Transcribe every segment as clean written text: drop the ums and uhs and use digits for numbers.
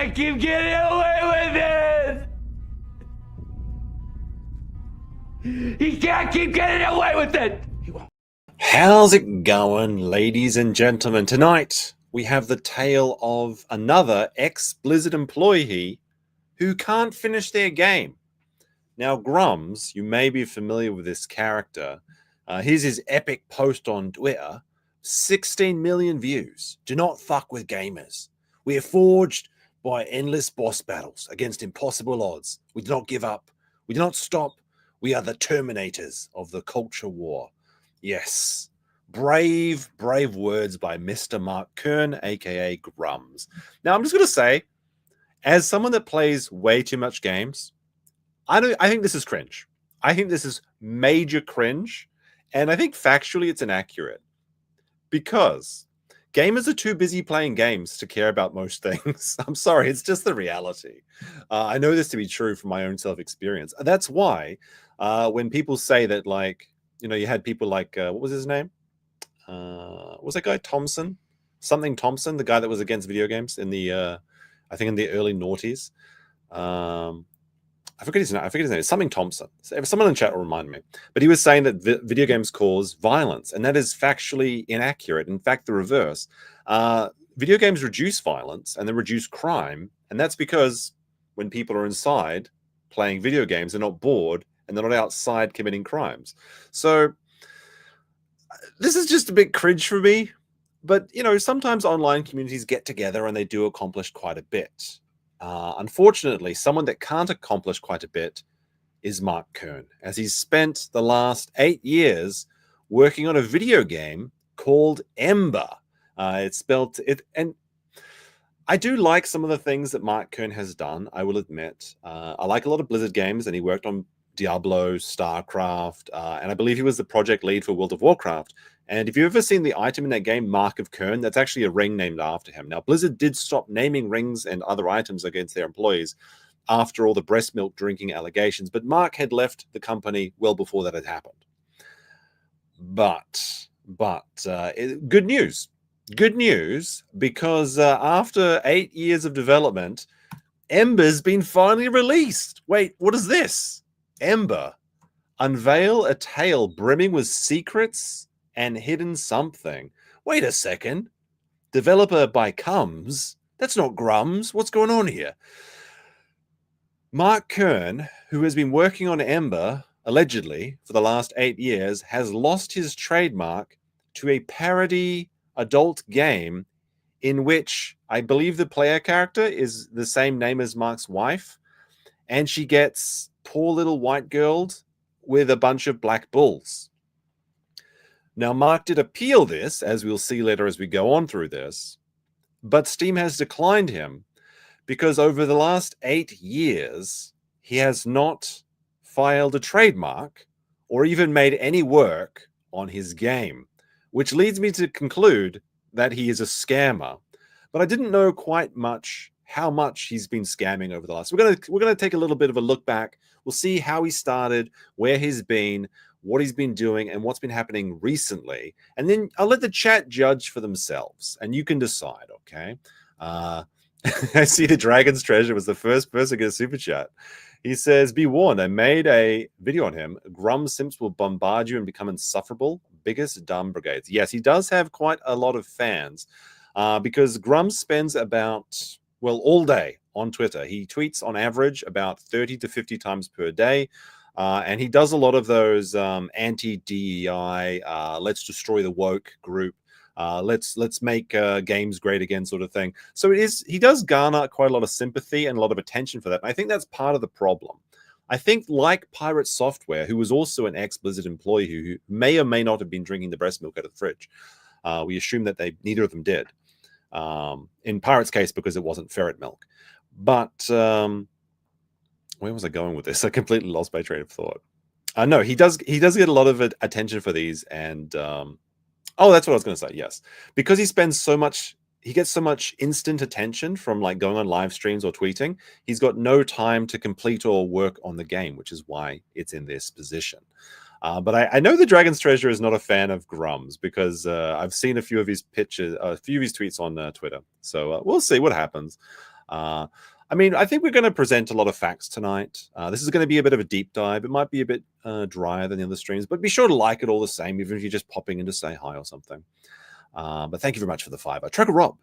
can't keep getting away with it! He can't keep getting away with it! How's it going, ladies and gentlemen? Tonight, we have the tale of another ex-Blizzard employee who can't finish their game. Now, Grummz, you may be familiar with this character. Here's his epic post on Twitter. 16 million views. Do not fuck with gamers. We are forged by endless boss battles against impossible odds. We do not give up. We do not stop. We are the terminators of the culture war. Yes. Brave words by Mr. Mark Kern, aka Grummz. Now, I'm just going to say, as someone that plays way too much games, I think this is cringe. I think this is major cringe. And I think factually it's inaccurate. Because gamers are too busy playing games to care about most things. I'm sorry, it's just the reality. I know this to be true from my own self-experience. That's why when people say that, like, you know, you had people like, what was his name? What was that guy, Thompson? Something Thompson, the guy that was against video games in the, I think in the early noughties. I forget his name. It's something Thompson. Someone in the chat will remind me. But he was saying that video games cause violence, and that is factually inaccurate. In fact, the reverse. Video games reduce violence and they reduce crime, and that's because when people are inside playing video games, they're not bored and they're not outside committing crimes. So this is just a bit cringe for me. But, you know, sometimes online communities get together and they do accomplish quite a bit. Unfortunately, someone that can't accomplish quite a bit is Mark Kern, as he's spent the last 8 years working on a video game called Ember. It's spelled it, and I do like some of the things that Mark Kern has done, I will admit. I like a lot of Blizzard games, and he worked on Diablo, StarCraft, and I believe he was the project lead for World of Warcraft. And if you've ever seen the item in that game, Mark of Kern, that's actually a ring named after him. Now, Blizzard did stop naming rings and other items against their employees after all the breast milk drinking allegations, but Mark had left the company well before that had happened. But good news. Good news, because after 8 years of development, Ember's been finally released. Wait, what is this? Ember. Unveil a tale brimming with secrets and hidden something. Wait a second. Developer by Grummz? That's not Grummz. What's going on here? Mark Kern, who has been working on Ember, allegedly, for the last 8 years, has lost his trademark to a parody adult game in which I believe the player character is the same name as Mark's wife, and she gets poor little white girled with a bunch of black bulls. Now, Mark did appeal this, as we'll see later as we go on through this, but Steam has declined him because over the last 8 years, he has not filed a trademark or even made any work on his game, which leads me to conclude that he is a scammer. But I didn't know quite how much he's been scamming over the last. We're gonna take a little bit of a look back. We'll see how he started, where he's been, what he's been doing, and what's been happening recently. And then I'll let the chat judge for themselves, and you can decide, okay? I see the Dragon's Treasure was the first person to get a super chat. He says, be warned, I made a video on him. Grummz simps will bombard you and become insufferable. Biggest dumb brigades. Yes, he does have quite a lot of fans because Grummz spends about, well, all day on Twitter. He tweets on average about 30 to 50 times per day. And he does a lot of those anti-DEI, let's destroy the woke group, let's make games great again sort of thing. So he does garner quite a lot of sympathy and a lot of attention for that. And I think that's part of the problem. I think, like Pirate Software, who was also an ex-Blizzard employee who may or may not have been drinking the breast milk out of the fridge. We assume that neither of them did. In Pirate's case, because it wasn't ferret milk. But where was I going with this? I completely lost my train of thought. No, he does get a lot of attention for these, and oh, that's what I was going to say. Yes, because he spends so much, he gets so much instant attention from like going on live streams or tweeting. He's got no time to complete or work on the game, which is why it's in this position. But I know the Dragon's Treasure is not a fan of Grummz because I've seen a few of his pictures, a few of his tweets on Twitter. So we'll see what happens. I mean, I think we're going to present a lot of facts tonight. This is going to be a bit of a deep dive. It might be a bit drier than the other streams, but be sure to like it all the same, even if you're just popping in to say hi or something. But thank you very much for the $5. Trucker Rob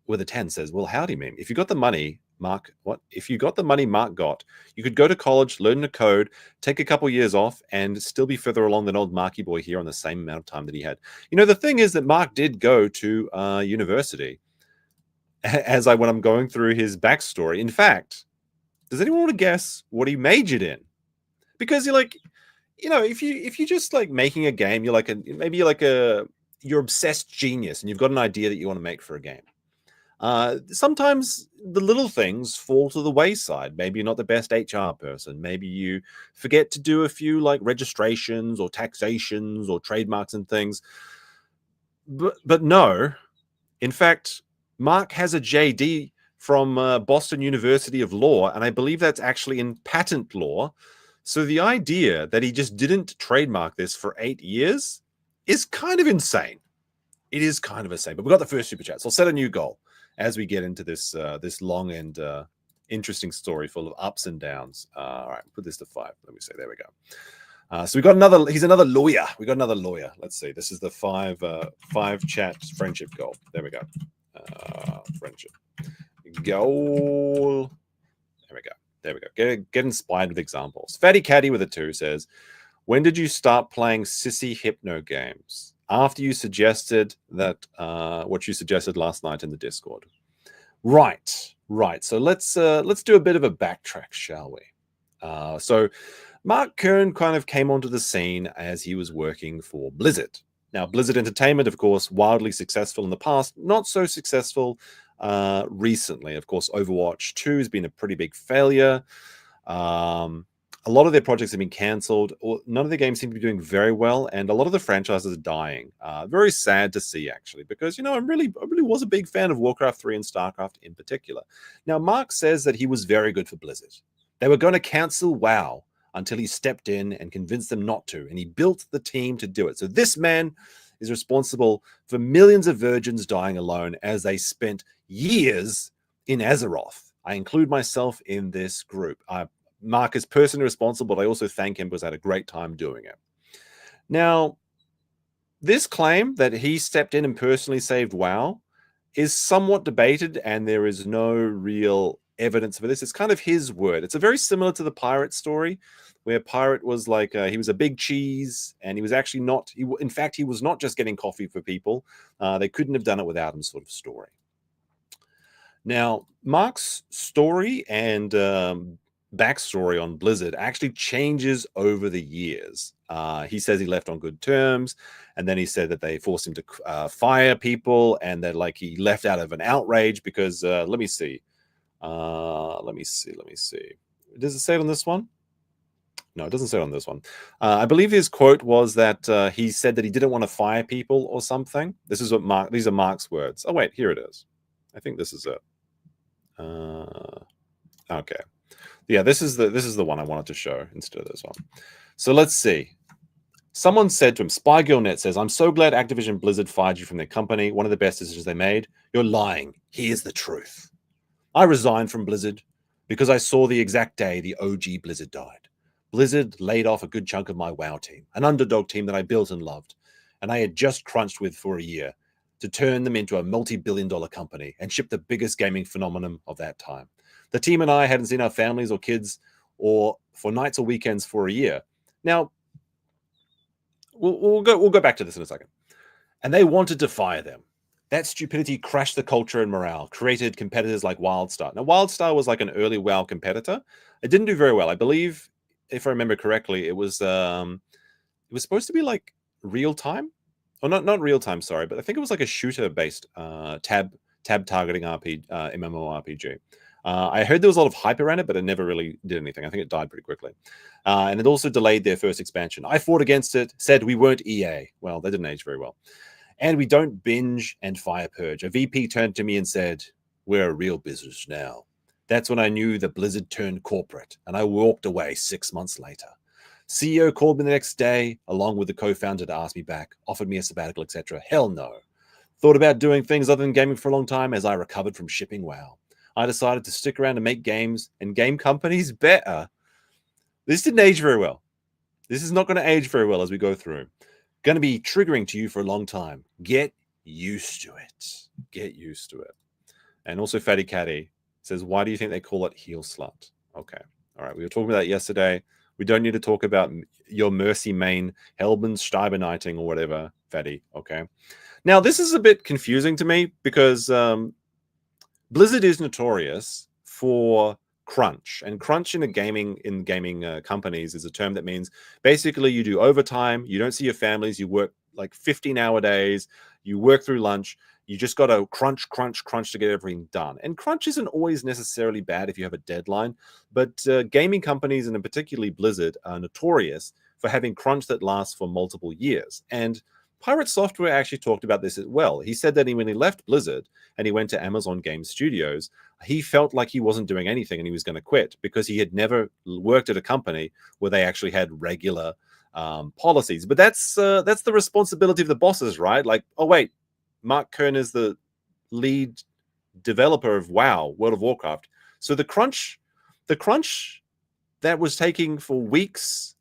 with a 10 says, well, howdy, meme. If you got the money, Mark, what? If you got the money Mark got, you could go to college, learn the code, take a couple years off, and still be further along than old Marky boy here on the same amount of time that he had. You know, the thing is that Mark did go to university. When I'm going through his backstory. In fact, does anyone want to guess what he majored in? Because you're like, you know, if you just like making a game, you're like you're obsessed genius and you've got an idea that you want to make for a game. Sometimes the little things fall to the wayside. Maybe you're not the best HR person. Maybe you forget to do a few like registrations or taxations or trademarks and things. But no, in fact, Mark has a JD from Boston University of Law, and I believe that's actually in patent law. So the idea that he just didn't trademark this for 8 years is kind of insane. It is kind of insane. But we've got the first super chat, so I'll set a new goal as we get into this this long and interesting story full of ups and downs. All right, put this to 5. Let me see. There we go. So we got another. He's another lawyer. We got another lawyer. Let's see. This is the 5 chat friendship goal. There we go. Friendship goal. There we go. Get inspired with examples. Fatty Caddy with a 2 says, when did you start playing sissy hypno games? After you suggested that what you suggested last night in the Discord. Right. So let's do a bit of a backtrack, shall we? So Mark Kern kind of came onto the scene as he was working for Blizzard. Now, Blizzard Entertainment, of course, wildly successful in the past, not so successful recently. Of course, Overwatch 2 has been a pretty big failure. A lot of their projects have been cancelled. None of the games seem to be doing very well, and a lot of the franchises are dying. Very sad to see, actually, because, you know, I really was a big fan of Warcraft 3 and StarCraft in particular. Now, Mark says that he was very good for Blizzard. They were going to cancel WoW until he stepped in and convinced them not to, and he built the team to do it. So this man is responsible for millions of virgins dying alone as they spent years in Azeroth. I include myself in this group. Mark is personally responsible, but I also thank him because I had a great time doing it. Now, this claim that he stepped in and personally saved WoW is somewhat debated, and there is no real evidence for this. It's kind of his word. It's a very similar to the Pirate story, where Pirate was like, he was a big cheese, and he was actually not, in fact, he was not just getting coffee for people. They couldn't have done it without him sort of story. Now, Mark's story and backstory on Blizzard actually changes over the years. He says he left on good terms, and then he said that they forced him to fire people, and that like he left out of an outrage because, let me see. Let me see. Does it say it on this one? No, it doesn't say it on this one. I believe his quote was that he said that he didn't want to fire people or something. This is what these are Mark's words. Oh, wait, here it is. I think this is it. Okay. Yeah, this is the one I wanted to show instead of this one. So let's see. Someone said to him, SpyGirlNet says, I'm so glad Activision Blizzard fired you from their company. One of the best decisions they made. You're lying. Here's the truth. I resigned from Blizzard because I saw the exact day the OG Blizzard died. Blizzard laid off a good chunk of my WoW team, an underdog team that I built and loved, and I had just crunched with for a year to turn them into a multi-billion-dollar company and ship the biggest gaming phenomenon of that time. The team and I hadn't seen our families or kids or for nights or weekends for a year. Now, we'll go back to this in a second. And they wanted to fire them. That stupidity crashed the culture and morale, created competitors like WildStar. Now, WildStar was like an early WoW competitor. It didn't do very well. I believe, if I remember correctly, it was supposed to be like real time, or not real time. Sorry, but I think it was like a shooter based tab targeting MMORPG. I heard there was a lot of hype around it, but it never really did anything. I think it died pretty quickly, and it also delayed their first expansion. I fought against it, said we weren't EA. Well, they didn't age very well, and we don't binge and fire purge. A VP turned to me and said, "We're a real business now." That's when I knew that Blizzard turned corporate, and I walked away 6 months later. CEO called me the next day, along with the co-founder, to ask me back, offered me a sabbatical, etc. Hell no. Thought about doing things other than gaming for a long time as I recovered from shipping WoW. I decided to stick around and make games and game companies better. This didn't age very well. This is not going to age very well as we go through. Going to be triggering to you for a long time. Get used to it. Get used to it. And also Fatty Caddy says, why do you think they call it heel slut? Okay. All right. We were talking about that yesterday. We don't need to talk about your Mercy main, Hellman's Steiberniting or whatever, Fatty. Okay. Now, this is a bit confusing to me because Blizzard is notorious for crunch, and crunch in gaming companies is a term that means basically you do overtime, you don't see your families, you work like 15-hour days, you work through lunch, you just got to crunch to get everything done. And crunch isn't always necessarily bad if you have a deadline, but gaming companies, and particularly Blizzard, are notorious for having crunch that lasts for multiple years. And Pirate Software actually talked about this as well. He said that when he left Blizzard and he went to Amazon Game Studios, he felt like he wasn't doing anything and he was going to quit because he had never worked at a company where they actually had regular policies. But that's the responsibility of the bosses, right? Like, oh wait, Mark Kern is the lead developer of WoW, World of Warcraft. So the crunch that was taking for weeks,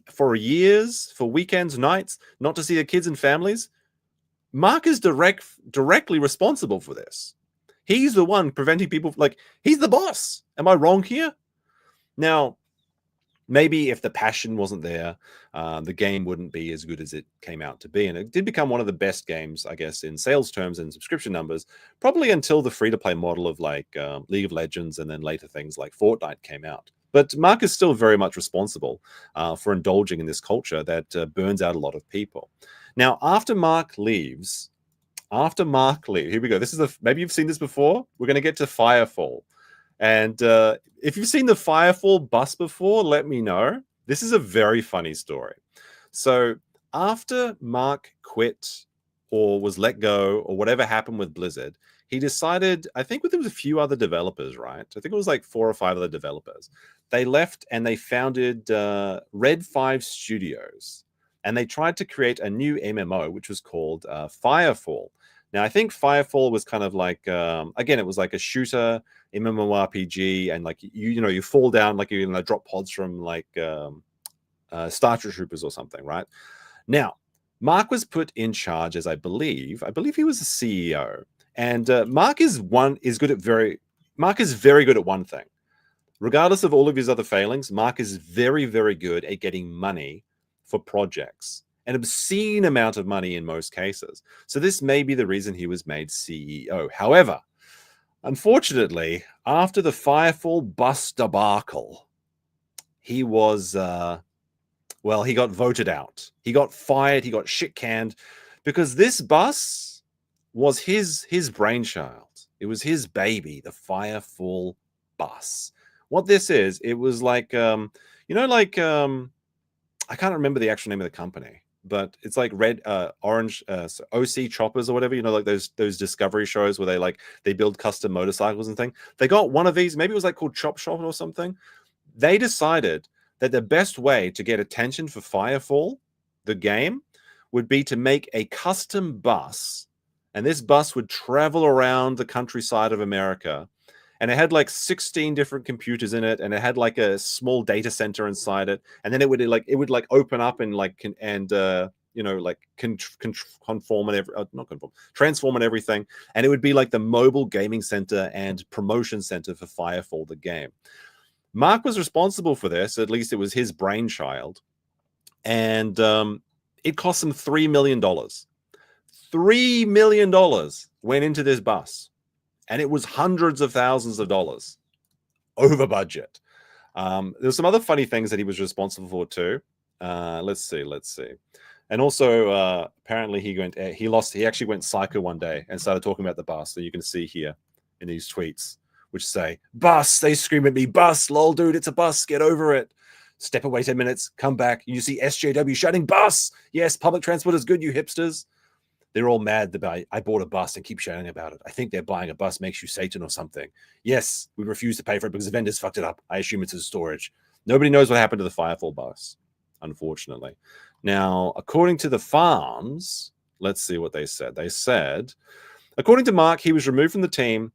for years, for weekends, nights, not to see their kids and families, Mark is directly responsible for this. He's the one preventing people, like, he's the boss. Am I wrong here? Now, maybe if the passion wasn't there, the game wouldn't be as good as it came out to be. And it did become one of the best games, I guess, in sales terms and subscription numbers, probably until the free-to-play model of like League of Legends and then later things like Fortnite came out. But Mark is still very much responsible for indulging in this culture that burns out a lot of people. Now, after Mark leaves, here we go. This is maybe you've seen this before. We're going to get to Firefall. And if you've seen the Firefall bus before, let me know. This is a very funny story. So after Mark quit or was let go or whatever happened with Blizzard, he decided, I think there was a few other developers, right? I think it was like 4 or 5 other developers. They left and they founded Red 5 Studios. And they tried to create a new MMO, which was called Firefall. Now, I think Firefall was kind of like, again, it was like a shooter, MMORPG, and like, you fall down, like you're going to drop pods from like Star Troopers or something, right? Now, Mark was put in charge as I believe he was the CEO. And Mark is very good at one thing. Regardless of all of his other failings, Mark is very, very good at getting money for projects. An obscene amount of money in most cases. So this may be the reason he was made CEO. However, unfortunately, after the Firefall bus debacle, he was, he got voted out. He got fired. He got shit canned because this bus was his brainchild. It was his baby, the Firefall bus. What this is, it was like, I can't remember the actual name of the company, but it's like orange OC Choppers or whatever, like those Discovery shows where they build custom motorcycles and things. They got one of these, maybe it was like called Chop Shop or something. They decided that the best way to get attention for Firefall, the game, would be to make a custom bus. And this bus would travel around the countryside of America. And it had like 16 different computers in it, and it had like a small data center inside it. And then it would open up and transform and everything. And it would be like the mobile gaming center and promotion center for Firefall, the game. Mark was responsible for this. At least it was his brainchild. And it cost him $3 million. $3 million went into this bus. And it was hundreds of thousands of dollars over budget. There's some other funny things that he was responsible for too. Let's see. And also, apparently he actually went psycho one day and started talking about the bus. So you can see here in these tweets, which say, bus, they scream at me, bus, lol, dude, it's a bus, get over it. Step away 10 minutes, come back. You see SJW shouting, bus. Yes, public transport is good, you hipsters. They're all mad that I bought a bus and keep shouting about it. I think they're buying a bus makes you Satan or something. Yes, we refuse to pay for it because the vendors fucked it up. I assume it's in storage. Nobody knows what happened to the Firefall bus, unfortunately. Now, according to the farms, let's see what they said. They said, according to Mark, he was removed from the team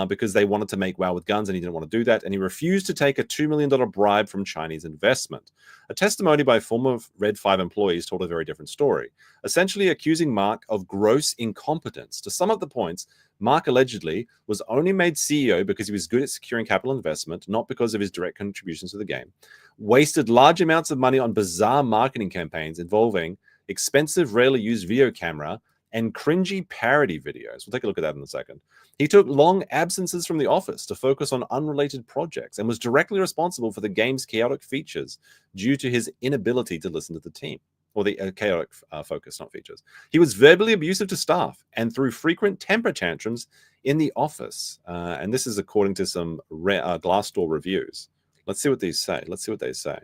because they wanted to make WoW with guns and he didn't want to do that. And he refused to take a $2 million bribe from Chinese investment. A testimony by former Red 5 employees told a very different story, essentially accusing Mark of gross incompetence. To sum up the points, Mark allegedly was only made CEO because he was good at securing capital investment, not because of his direct contributions to the game, wasted large amounts of money on bizarre marketing campaigns involving expensive, rarely used video camera, and cringy parody videos. We'll take a look at that in a second. He took long absences from the office to focus on unrelated projects and was directly responsible for the game's chaotic features due to his inability to listen to the team, or the chaotic focus, not features. He was verbally abusive to staff and threw frequent temper tantrums in the office. And this is according to some Glassdoor reviews. Let's see what these say. Let's see what they say.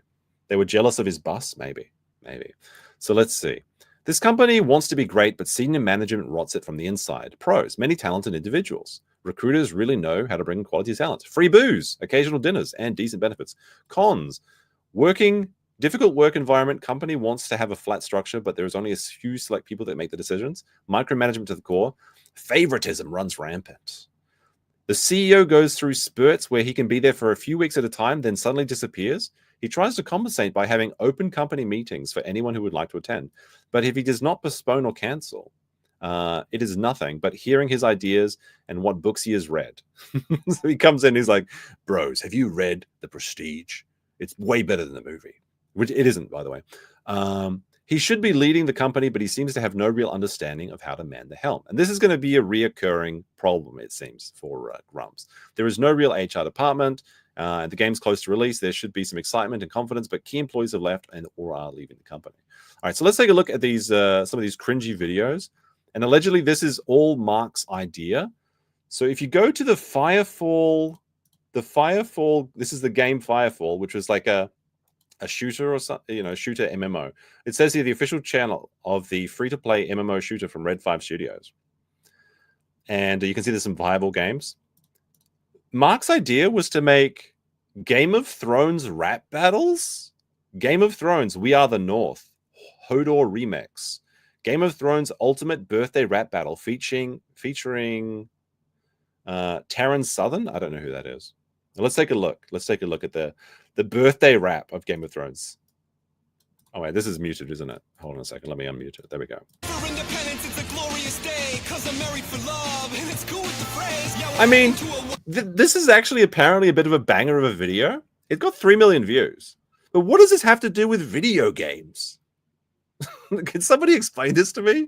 They were jealous of his boss, maybe. So let's see. This company wants to be great, but senior management rots it from the inside. Pros, many talented individuals. Recruiters really know how to bring quality talent. Free booze, occasional dinners, and decent benefits. Cons, difficult work environment. Company wants to have a flat structure, but there's only a few select people that make the decisions. Micromanagement to the core. Favoritism runs rampant. The CEO goes through spurts where he can be there for a few weeks at a time, then suddenly disappears. He tries to compensate by having open company meetings for anyone who would like to attend. But if he does not postpone or cancel, it is nothing but hearing his ideas and what books he has read. So he comes in, he's like, bros, have you read The Prestige? It's way better than the movie, which it isn't, by the way. He should be leading the company, but he seems to have no real understanding of how to man the helm. And this is going to be a reoccurring problem, it seems, for Grummz. There is no real HR department. The game's close to release. There should be some excitement and confidence, but key employees have left and or are leaving the company. All right, so let's take a look at these some of these cringy videos. And allegedly, this is all Mark's idea. So if you go to the Firefall, this is the game Firefall, which was like a shooter or something, shooter MMO. It says here the official channel of the free-to-play MMO shooter from Red 5 Studios. And you can see there's some viable games. Mark's idea was to make Game of Thrones rap battles. Game of Thrones, We Are the North. Hodor remix. Game of Thrones Ultimate Birthday Rap Battle featuring Taron Southern. I don't know who that is. Let's take a look. Let's take a look at the birthday rap of Game of Thrones. Oh wait, this is muted, isn't it? Hold on a second. Let me unmute it. There we go. For independence, it's a glorious day, 'cause I'm married for love, and it's cool with the phrase. I mean, this is actually apparently a bit of a banger of a video. It got 3 million views. But what does this have to do with video games? Can somebody explain this to me?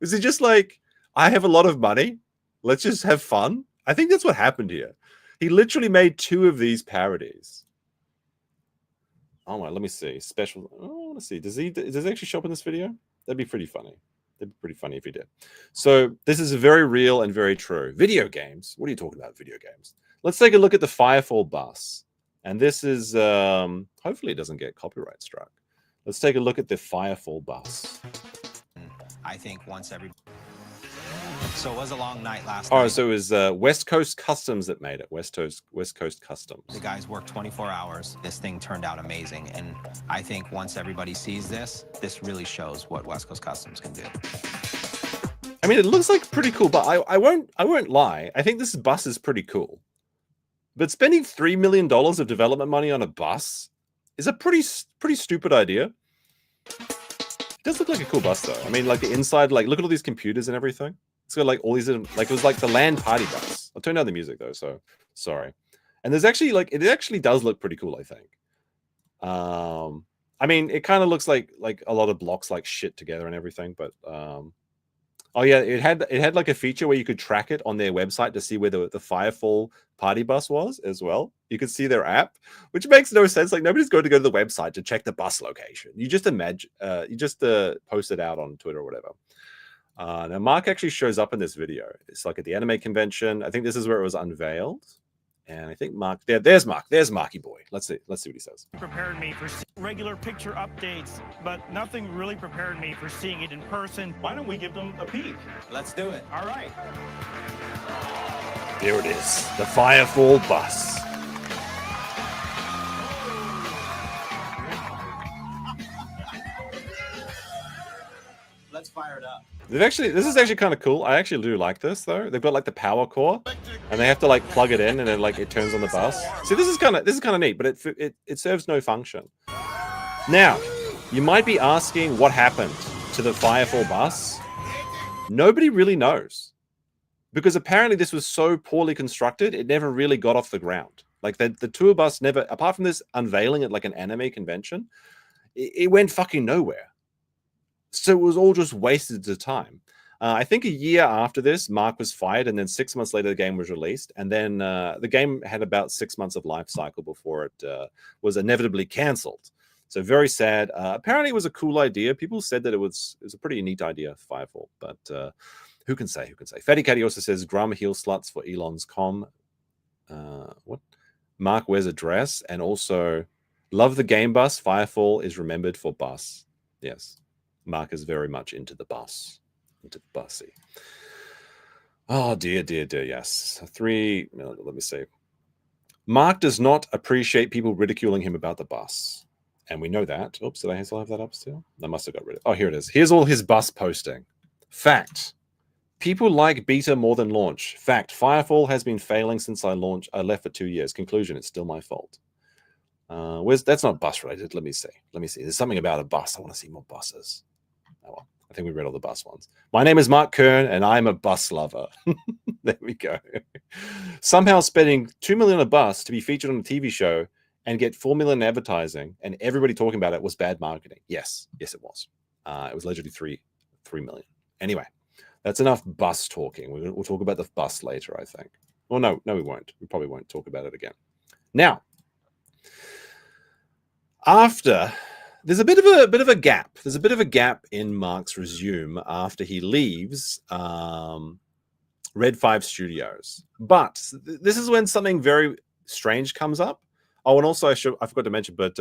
Is it just like, I have a lot of money, let's just have fun? I think that's what happened here. He literally made 2 of these parodies. Oh my, let me see. Special. Oh, let's see. Does he actually show up in this video? That'd be pretty funny. That'd be pretty funny if he did. So this is very real and very true. Video games. What are you talking about? Video games. Let's take a look at the Firefall bus. And this is hopefully it doesn't get copyright struck. Let's take a look at the Firefall bus. I think once every. So it was a long night last night. Oh, so it was West Coast Customs that made it. West Coast Customs. The guys worked 24 hours. This thing turned out amazing. And I think once everybody sees this, this really shows what West Coast Customs can do. I mean, it looks like pretty cool, but I won't lie. I think this bus is pretty cool. But spending $3 million of development money on a bus is a pretty stupid idea. It does look like a cool bus, though. I mean, like the inside, like look at all these computers and everything. It's got like all these, like it was like the LAN party bus. I'll turn down the music though, so sorry. And there's actually like, it actually does look pretty cool, I think. I mean, it kind of looks like a lot of blocks like shit together and everything, but oh yeah, it had like a feature where you could track it on their website to see where the Firefall party bus was as well. You could see their app, which makes no sense. Like nobody's going to go to the website to check the bus location. You just imagine, you just post it out on Twitter or whatever. Now Mark actually shows up in this video. It's like at the anime convention. I think this is where it was unveiled. And I think Mark, there's Mark. There's Marky Boy. Let's see what he says. Prepared me for regular picture updates, but nothing really prepared me for seeing it in person. Why don't we give them a peek? Let's do it. All right. There it is. The Firefall bus. Let's fire it up. This is actually kind of cool. I actually do like this though. They've got like the power core. and they have to like plug it in, and then like it turns on the bus. See, this is kind of neat, but it serves no function. Now, you might be asking what happened to the Firefall bus. Nobody really knows, because apparently this was so poorly constructed, it never really got off the ground. Like the tour bus never, apart from this unveiling at like an anime convention, it went fucking nowhere. So it was all just wasted of time. I think a year after this, Mark was fired, and then 6 months later, the game was released. And then the game had about 6 months of life cycle before it was inevitably cancelled. So very sad. Apparently, it was a cool idea. People said that it was a pretty neat idea, Firefall. But who can say? Who can say? Fatty Caddy also says, Grum heel sluts for Elon's com. What? Mark wears a dress, and also love the game bus. Firefall is remembered for bus. Yes. Mark is very much into the bus. Into the bussy. Oh, dear, dear, dear, yes. Let me see. Mark does not appreciate people ridiculing him about the bus. And we know that. Oops, did I still have that up still? I must have got rid of it. Oh, here it is. Here's all his bus posting. Fact. People like beta more than launch. Fact. Firefall has been failing since I launched. I left for 2 years. Conclusion, it's still my fault. That's not bus related. Let me see. There's something about a bus. I want to see more buses. Oh, well, I think we read all the bus ones. My name is Mark Kern, and I'm a bus lover. There we go. Somehow spending $2 million on a bus to be featured on a TV show and get $4 million in advertising, and everybody talking about it was bad marketing. Yes, it was. It was allegedly $3 million. Anyway, that's enough bus talking. We'll talk about the bus later, I think. Well, no, we won't. We probably won't talk about it again. Now, after there's a bit of a gap. There's a bit of a gap in Mark's resume after he leaves Red 5 Studios. But this is when something very strange comes up. Oh, and also I forgot to mention, but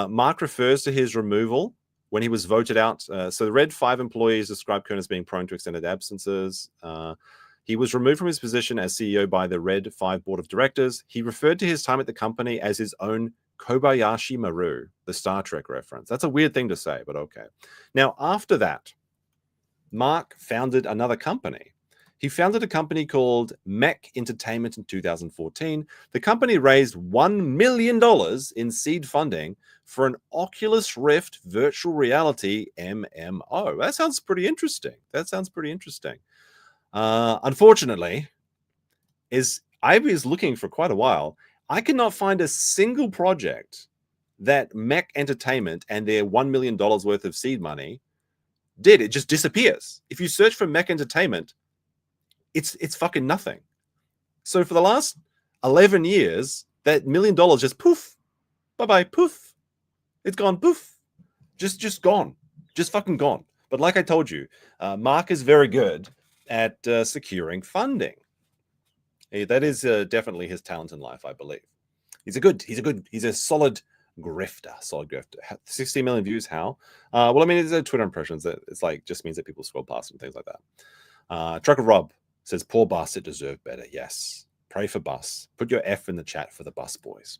Mark refers to his removal when he was voted out. So the Red 5 employees described Kern as being prone to extended absences. He was removed from his position as CEO by the Red 5 board of directors. He referred to his time at the company as his own Kobayashi Maru, the Star Trek reference. That's a weird thing to say, but okay. Now, after that, Mark founded another company. He founded a company called Mech Entertainment in 2014. The company raised $1 million in seed funding for an Oculus Rift virtual reality MMO. That sounds pretty interesting. Unfortunately, I was looking for quite a while. I cannot find a single project that Mech Entertainment and their $1 million worth of seed money did. It just disappears. If you search for Mech Entertainment, it's fucking nothing. So for the last 11 years, that $1 million just poof, bye-bye, poof. It's gone, poof. Just gone. Just fucking gone. But like I told you, Mark is very good at securing funding. That is definitely his talent in life, I believe. He's a solid grifter. 60 million views, how? Well, I mean, it's Twitter impressions. It's like, just means that people scroll past and things like that. Trucker Rob says, poor bus, it deserved better. Yes. Pray for bus. Put your F in the chat for the bus boys.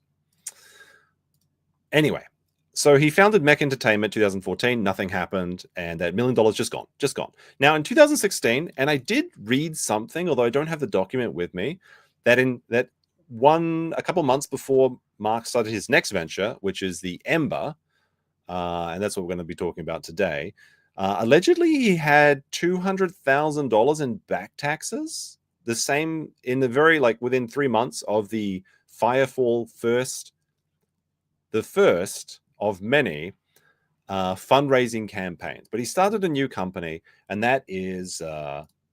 Anyway, so he founded Mech Entertainment 2014. Nothing happened. And that $1 million just gone. Now, in 2016, and I did read something, although I don't have the document with me, that a couple months before Mark started his next venture, which is the Ember, and that's what we're going to be talking about today, allegedly he had $200,000 in back taxes. The same in the very, within 3 months of the Firefall the first of many fundraising campaigns. But he started a new company, and that is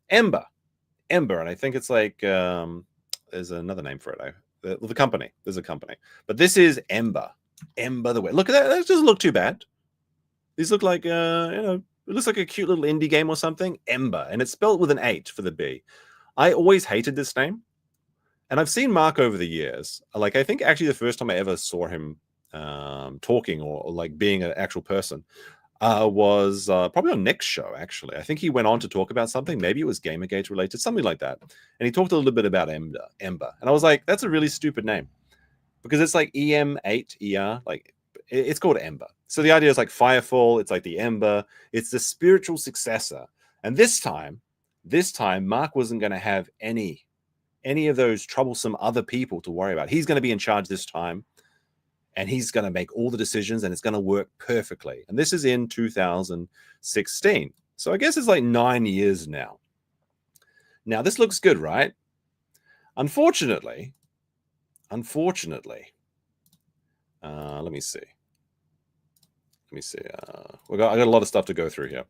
Ember. And I think it's there's another name for it. The company. There's a company. But this is Ember. Ember the way. Look at that. That doesn't look too bad. These look like, it looks like a cute little indie game or something. Ember. And it's spelled with an 8 for the B. I always hated this name. And I've seen Mark over the years. I think actually the first time I ever saw him talking or being an actual person was probably on Nick's show, actually. I think he went on to talk about something. Maybe it was Gamergate related, something like that. And he talked a little bit about Ember. And I was like, that's a really stupid name. Because it's like EM8ER. It's called Ember. So the idea is like Firefall. It's like the Ember. It's the spiritual successor. And this time, Mark wasn't going to have any any of those troublesome other people to worry about. He's going to be in charge this time, and he's going to make all the decisions, and it's going to work perfectly. And this is in 2016. So I guess it's like 9 years now. Now, this looks good, right? Unfortunately, let me see. I got a lot of stuff to go through here.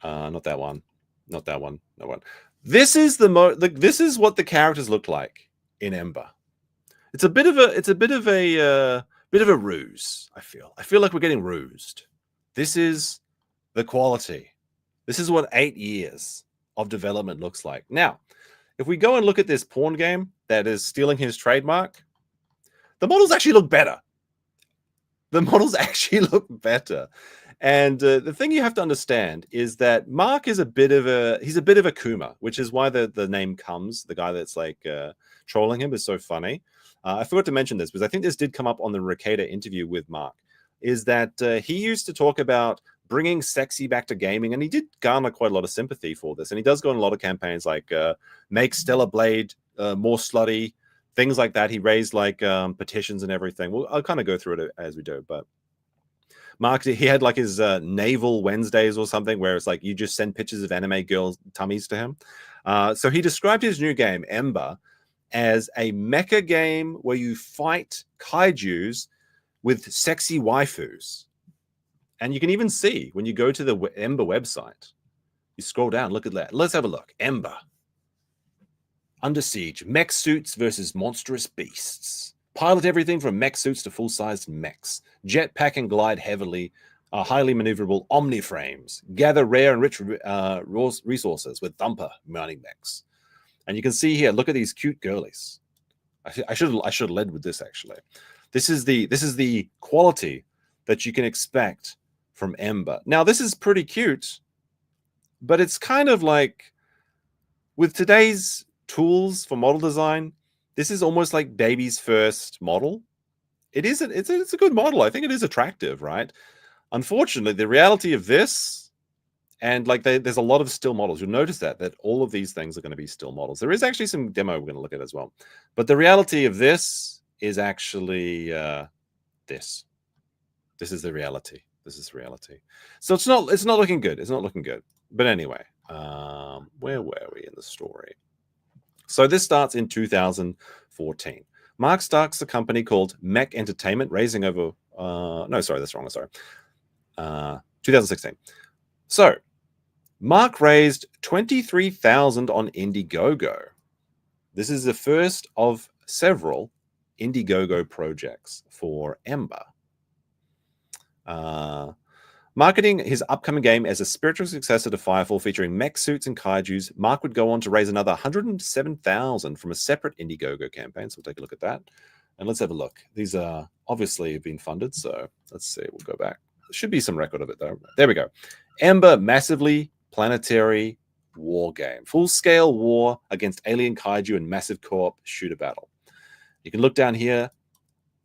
Not that one. No one. This is this is what the characters look like in Ember. It's a bit of a ruse. I feel like we're getting rused. This is the quality. This is what 8 years of development looks like. Now, if we go and look at this porn game that is stealing his trademark, the models actually look better. And the thing you have to understand is that Mark is a bit of a Kuma, which is why the name comes. The guy that's like trolling him is so funny. I forgot to mention this because I think this did come up on the Ricada interview with Mark, is that he used to talk about bringing sexy back to gaming, and he did garner quite a lot of sympathy for this. And he does go on a lot of campaigns like make Stellar Blade more slutty, things like that. He raised like petitions and everything. Well, I'll kind of go through it as we do, but Mark, he had like his Naval Wednesdays or something where it's like you just send pictures of anime girls' tummies to him. So he described his new game, Ember, as a mecha game where you fight kaijus with sexy waifus. And you can even see when you go to the Ember website, you scroll down, look at that. Let's have a look. Ember. Under siege, mech suits versus monstrous beasts. Pilot everything from mech suits to full-sized mechs. Jetpack and glide heavily, highly maneuverable omni-frames. Gather rare and rich resources with thumper mining mechs. And you can see here, look at these cute girlies. I should have led with this, actually. This is the quality that you can expect from Ember. Now, this is pretty cute, but it's kind of like, with today's tools for model design, this is almost like baby's first model. It's a good model. I think it is attractive, right? Unfortunately, the reality of this, and like there's a lot of still models. You'll notice that all of these things are going to be still models. There is actually some demo we're going to look at as well. But the reality of this is actually this. This is the reality. This is reality. So it's not looking good. It's not looking good. But anyway, where were we in the story? So this starts in 2014. Mark starts a company called Mech Entertainment, raising over... no, sorry, that's wrong. Sorry. 2016. So Mark raised $23,000 on Indiegogo. This is the first of several Indiegogo projects for Ember. Marketing his upcoming game as a spiritual successor to Firefall, featuring mech suits and kaijus, Mark would go on to raise another $107,000 from a separate Indiegogo campaign. So we'll take a look at that. And let's have a look. These are obviously been funded. So let's see. We'll go back. There should be some record of it, though. There we go. Ember, massively planetary war game. Full-scale war against alien kaiju and massive co-op shooter battle. You can look down here.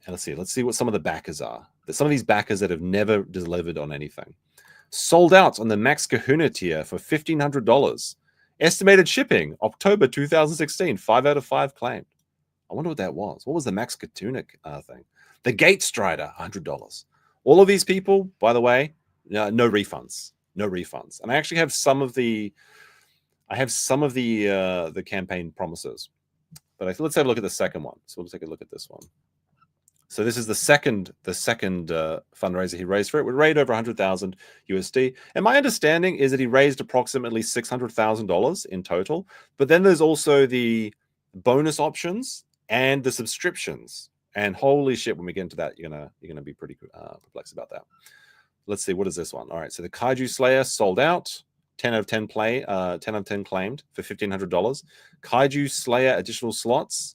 And let's see what some of the backers are. There's some of these backers that have never delivered on anything. Sold out on the Max Kahuna tier for $1,500. Estimated shipping, October 2016. 5 out of 5 claimed. I wonder what that was. What was the Max Kahuna thing? The Gate Strider, $100. All of these people, by the way, no refunds. No refunds. And I actually have some of the campaign promises. But let's have a look at the second one. So we'll take a look at this one. So this is the second fundraiser he raised for it. We raised over 100,000 USD. And my understanding is that he raised approximately $600,000 in total. But then there's also the bonus options and the subscriptions. And holy shit, when we get into that, you're gonna be pretty perplexed about that. Let's see, what is this one? All right, so the Kaiju Slayer sold out. 10 out of 10 10 out of 10 claimed for $1,500. Kaiju Slayer additional slots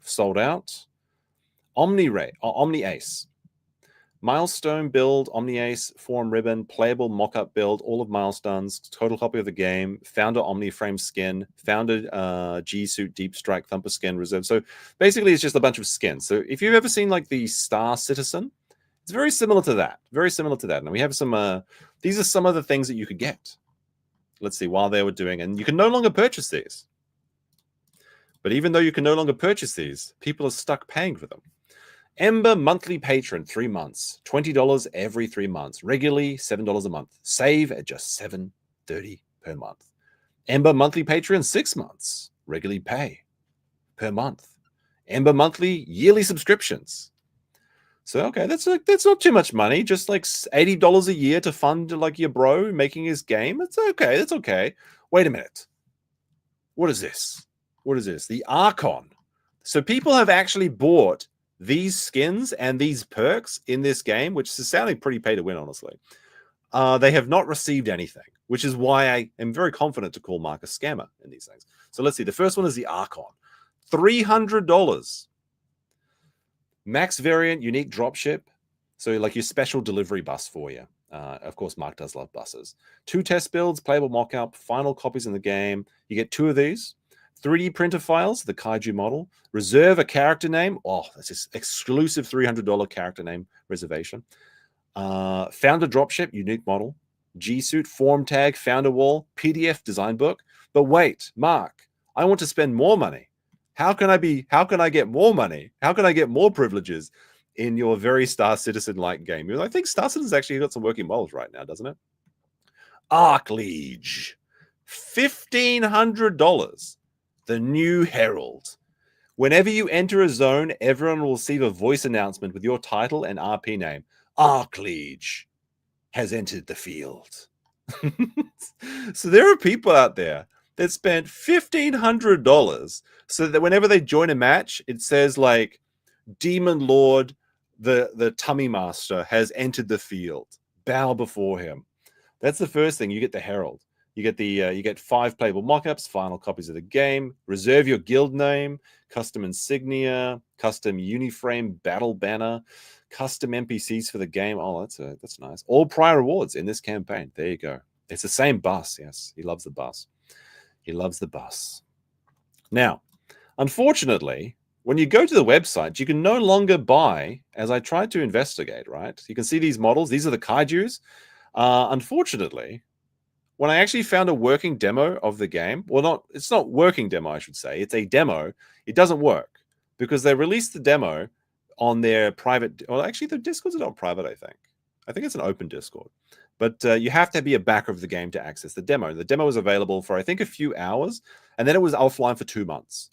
sold out. Omni Ace. Milestone build, Omni Ace, forum ribbon, playable mock-up build, all of milestones, total copy of the game, founder Omni Frame skin, founder G-Suit Deep Strike Thumper skin reserve. So basically it's just a bunch of skins. So if you've ever seen like the Star Citizen, it's very similar to that. Very similar to that. And we have some, these are some of the things that you could get. Let's see, while they were doing, and you can no longer purchase these. But even though you can no longer purchase these, people are stuck paying for them. Ember monthly patron, 3 months, $20 every 3 months, regularly $7 a month. Save at just $7.30 per month. Ember monthly patron, 6 months, regularly pay per month. Ember monthly yearly subscriptions. So okay, that's not too much money. Just like $80 a year to fund like your bro making his game. It's okay. That's okay. Wait a minute. What is this? What is this? The Archon. So people have actually bought these skins and these perks in this game, which is sounding pretty pay to win, honestly. They have not received anything, which is why I am very confident to call Mark a scammer in these things. So let's see. The first one is the Archon. $300. Max variant, unique dropship. So like your special delivery bus for you. Of course, Mark does love buses. 2 test builds, playable mock-up, final copies in the game. You get 2 of these. 3D printer files, the Kaiju model. Reserve a character name. Oh, that's this exclusive $300 character name reservation. Founder dropship, unique model. G-suit, form tag, founder wall, PDF design book. But wait, Mark, I want to spend more money. How can I get more money? How can I get more privileges in your very Star Citizen-like game? I think Star Citizen's actually got some working models right now, doesn't it? Arc Liege. $1,500. The new Herald. Whenever you enter a zone, everyone will receive a voice announcement with your title and RP name. Arc Liege has entered the field. So there are people out there that spent $1,500 so that whenever they join a match, it says like Demon Lord, the Tummy Master has entered the field. Bow before him. That's the first thing. You get the Herald. You get 5 playable mockups, final copies of the game. Reserve your guild name, custom insignia, custom uniframe battle banner, custom NPCs for the game. Oh, that's nice. All prior rewards in this campaign. There you go. It's the same bus. Yes, he loves the bus. He loves the bus. Now, unfortunately, when you go to the website, you can no longer buy, as I tried to investigate, right? You can see these models. These are the kaijus. Unfortunately, when I actually found a working demo of the game, it's not working demo, I should say. It's a demo. It doesn't work because they released the demo on their private. Well, actually, the Discords are not private, I think. I think it's an open Discord. But you have to be a backer of the game to access the demo. The demo was available for, I think, a few hours, and then it was offline for 2 months.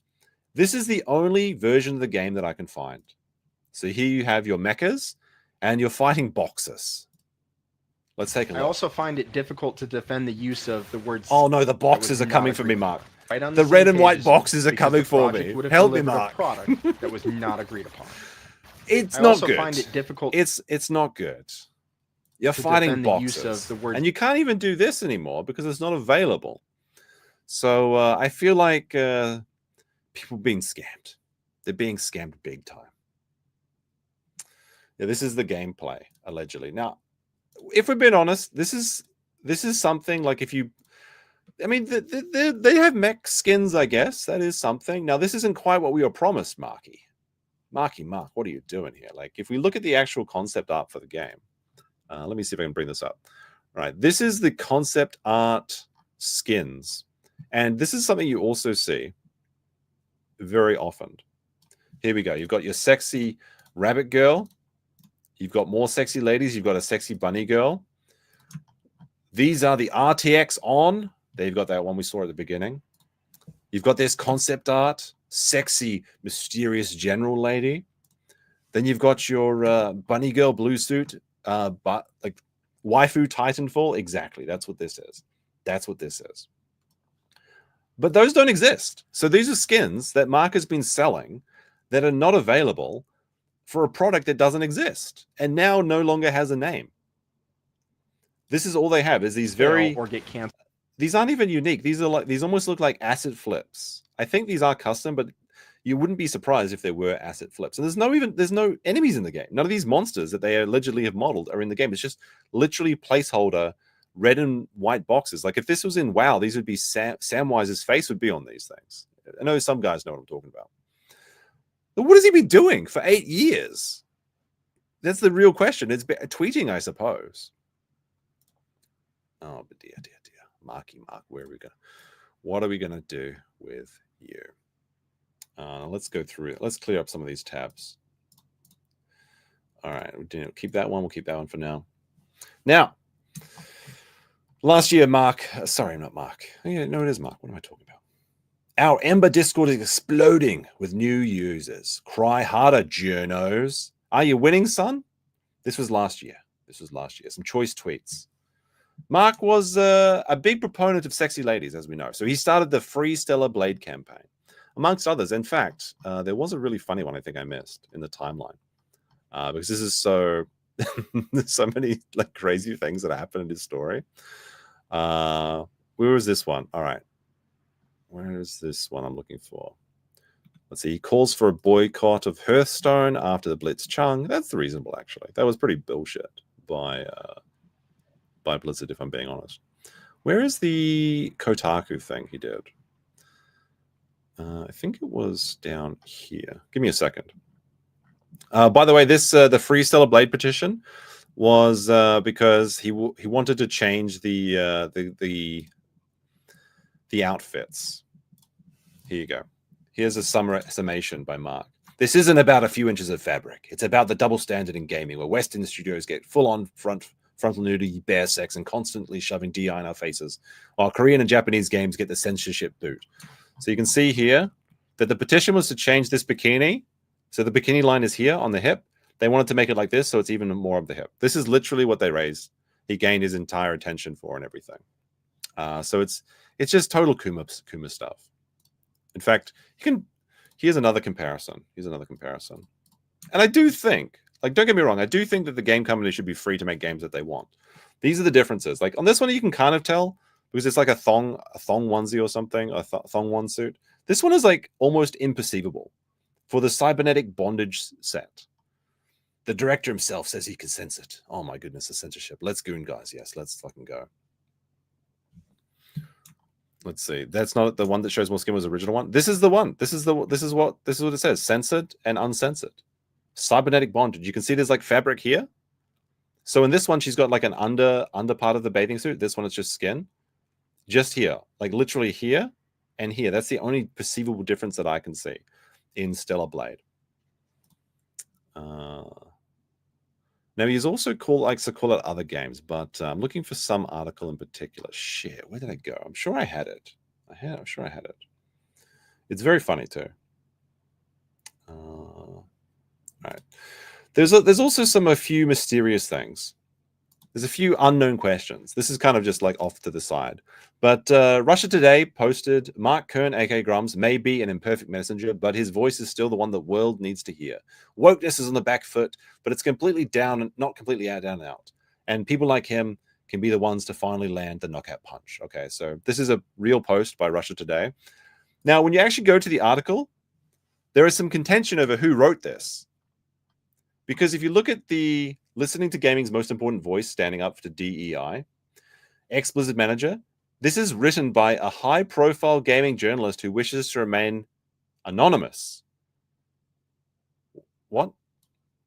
This is the only version of the game that I can find. So here you have your mechas, and you're fighting boxers. Let's take a look. I also find it difficult to defend the use of the words. Oh no, the boxes are coming for me, Mark. The red and white boxes are coming for me. Help me, Mark. A product that was not agreed upon. It's not good. I also find it difficult. It's not good. You're fighting boxes, and you can't even do this anymore because it's not available. So I feel like people being scammed. They're being scammed big time. Yeah, this is the gameplay allegedly. Now, if we're being honest, this is something like if you, I mean, they have mech skins, I guess. That is something. Now, this isn't quite what we were promised, Marky. Mark, what are you doing here? Like, if we look at the actual concept art for the game, let me see if I can bring this up. All right, this is the concept art skins, and this is something you also see very often. Here we go. You've got your sexy rabbit girl. You've got more sexy ladies. You've got a sexy bunny girl. These are the RTX on. They've got that one we saw at the beginning. You've got this concept art, sexy, mysterious general lady. Then you've got your bunny girl blue suit, but like waifu Titanfall. Exactly. That's what this is. That's what this is. But those don't exist. So these are skins that Mark has been selling that are not available for a product that doesn't exist and now no longer has a name. This is all they have is these very or get canceled. These aren't even unique. These are like, these almost look like asset flips. I think these are custom, but you wouldn't be surprised if there were asset flips. And there's no enemies in the game. None of these monsters that they allegedly have modeled are in the game. It's just literally placeholder red and white boxes. Like if this was in WoW, these would be Samwise's face would be on these things. I know some guys know what I'm talking about. But what has he been doing for 8 years? That's the real question. It's been tweeting, I suppose. Oh, but dear, dear, dear. Marky Mark, what are we going to do with you? Let's go through it. Let's clear up some of these tabs. All right, we'll keep that one. We'll keep that one for now. Now, last year, Mark. Sorry, not Mark. Yeah, no, it is Mark. What am I talking about? Our Ember Discord is exploding with new users. Cry harder, journos. Are you winning, son? This was last year. Some choice tweets. Mark was a big proponent of sexy ladies, as we know. So he started the Free Stellar Blade campaign, amongst others. In fact, there was a really funny one I think I missed in the timeline. Because this is so... there's so many like crazy things that happen in his story. Where was this one? All right. Where is this one I'm looking for? Let's see. He calls for a boycott of Hearthstone after the Blitz Chung. That's reasonable, actually. That was pretty bullshit by Blizzard, if I'm being honest. Where is the Kotaku thing he did? I think it was down here. Give me a second. By the way, this the Free Stellar Blade petition was because he wanted to change the outfits. Here you go. Here's a summation by Mark. This isn't about a few inches of fabric. It's about the double standard in gaming, where Western studios get full-on frontal nudity, bare sex, and constantly shoving DI in our faces, while Korean and Japanese games get the censorship boot. So you can see here that the petition was to change this bikini. So the bikini line is here on the hip. They wanted to make it like this, so it's even more of the hip. This is literally what they raised. He gained his entire attention for and everything. So it's just total Kuma stuff. In fact, here's another comparison. And I do think, like, don't get me wrong, I do think that the game company should be free to make games that they want. These are the differences. Like on this one, you can kind of tell because it's like a thong onesie or something, a thong one suit. This one is like almost imperceivable for the cybernetic bondage set. The director himself says he can sense it. Oh my goodness, the censorship. Let's goon, guys. Yes, let's fucking go. Let's see. That's not the one that shows more skin was the original one. This is the one. This is what it says. Censored and uncensored. Cybernetic bondage. You can see there's like fabric here. So in this one, she's got like an under part of the bathing suit. This one is just skin. Just here. Like literally here and here. That's the only perceivable difference that I can see in Stellar Blade. Now he's also likes to call out other games, but I'm looking for some article in particular. Shit, where did I go? I'm sure I had it. I'm sure I had it. It's very funny too. All right. There's also a few mysterious things. There's a few unknown questions. This is kind of just like off to the side. But Russia Today posted, Mark Kern, aka Grummz, may be an imperfect messenger, but his voice is still the one the world needs to hear. Wokeness is on the back foot, but it's completely down, not completely down and out. And people like him can be the ones to finally land the knockout punch. Okay, so this is a real post by Russia Today. Now, when you actually go to the article, there is some contention over who wrote this. Because if you look at the listening to gaming's most important voice standing up to DEI, ex-Blizzard manager, this is written by a high-profile gaming journalist who wishes to remain anonymous. What?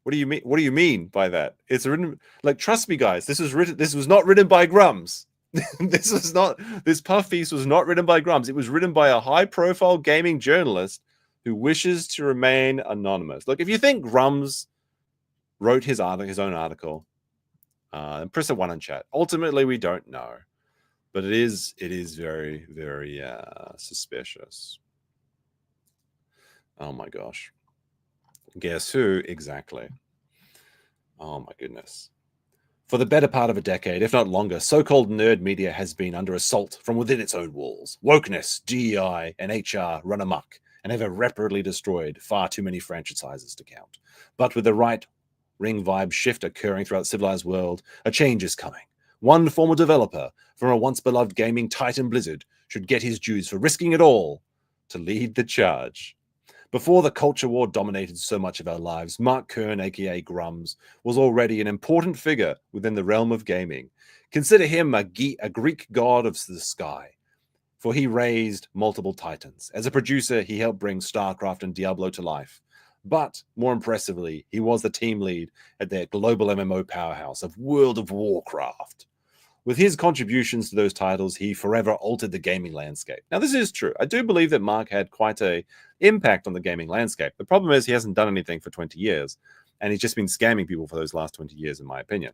What do you mean? What do you mean by that? It's written like, trust me, guys. This was not written by Grummz. This puff piece was not written by Grummz. It was written by a high-profile gaming journalist who wishes to remain anonymous. Look, if you think Grummz wrote his own article, press a 1 in chat. Ultimately, we don't know, but it is very, very suspicious. Oh my gosh. Guess who? Exactly. Oh my goodness. For the better part of a decade, if not longer, so-called nerd media has been under assault from within its own walls. Wokeness, DEI, and HR run amok and have irreparably destroyed far too many franchises to count. But with the right ring vibe shift occurring throughout the civilized world, a change is coming. One former developer from a once-beloved gaming titan Blizzard should get his dues for risking it all to lead the charge. Before the culture war dominated so much of our lives, Mark Kern, aka Grummz, was already an important figure within the realm of gaming. Consider him a Greek god of the sky, for he raised multiple titans. As a producer, he helped bring StarCraft and Diablo to life. But more impressively, he was the team lead at their global MMO powerhouse of World of Warcraft. With his contributions to those titles, he forever altered the gaming landscape. Now, this is true. I do believe that Mark had quite an impact on the gaming landscape. The problem is he hasn't done anything for 20 years, and he's just been scamming people for those last 20 years, in my opinion.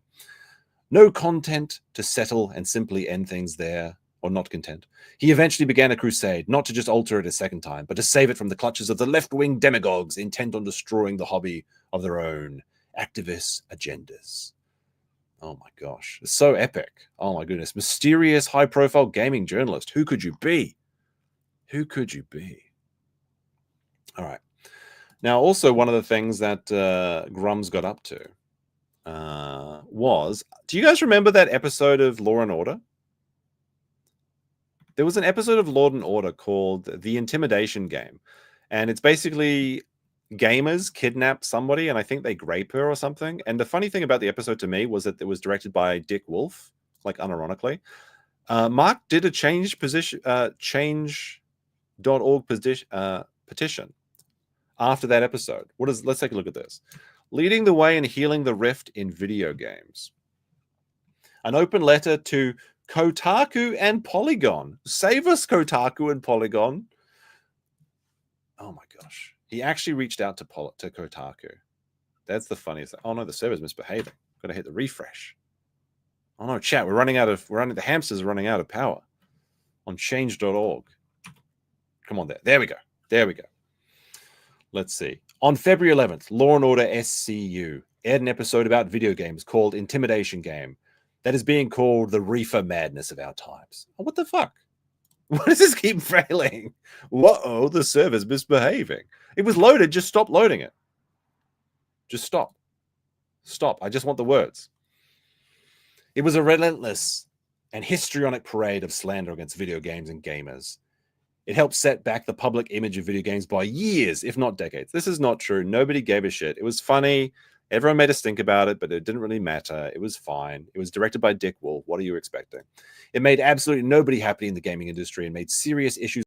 No content to settle and simply end things there, or not content. He eventually began a crusade, not to just alter it a second time, but to save it from the clutches of the left-wing demagogues intent on destroying the hobby of their own activist agendas. Oh my gosh, it's so epic. Oh my goodness. Mysterious, high-profile gaming journalist. Who could you be? Who could you be? All right. Now, also one of the things that Grummz got up to was, do you guys remember that episode of Law and Order? There was an episode of Law and Order called The Intimidation Game. And it's basically gamers kidnap somebody, and I think they grape her or something. And the funny thing about the episode to me was that it was directed by Dick Wolf, like unironically. Mark did a change.org petition after that episode. Let's take a look at this. Leading the way in healing the rift in video games. An open letter to Kotaku and Polygon. Save us, Kotaku and Polygon. Oh my gosh. He actually reached out to Kotaku. That's the funniest thing. Oh no, the server's misbehaving. Gotta hit the refresh. Oh no, chat, the hamsters are running out of power on change.org. Come on there. There we go. There we go. Let's see. On February 11th, Law and Order SCU aired an episode about video games called Intimidation Game that is being called the reefer madness of our times. Oh, what the fuck? Why does this keep failing? Whoa, the server's misbehaving. It was loaded, just stop loading it. Just stop. Stop. I just want the words. It was a relentless and histrionic parade of slander against video games and gamers. It helped set back the public image of video games by years, if not decades. This is not true. Nobody gave a shit. It was funny. Everyone made us think about it, but it didn't really matter. It was fine. It was directed by Dick Wolf. What are you expecting? It made absolutely nobody happy in the gaming industry and made serious issues.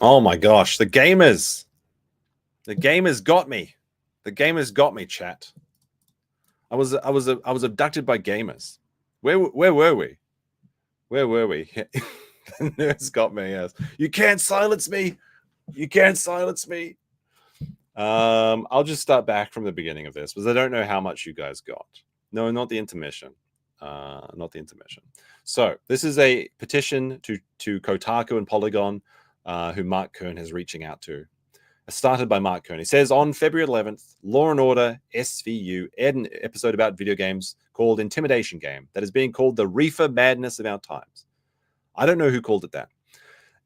Oh my gosh, the gamers got me. The gamers got me, chat. I was abducted by gamers. Where were we? Where were we? The nerds got me. Yes, you can't silence me. You can't silence me. I'll just start back from the beginning of this because I don't know how much you guys got. No, not the intermission. Not the intermission. So this is a petition to Kotaku and Polygon, who Mark Kern is reaching out to. Started by Mark Kern. He says, on February 11th, Law and Order SVU aired an episode about video games called Intimidation Game that is being called the reefer madness of our times. I don't know who called it that.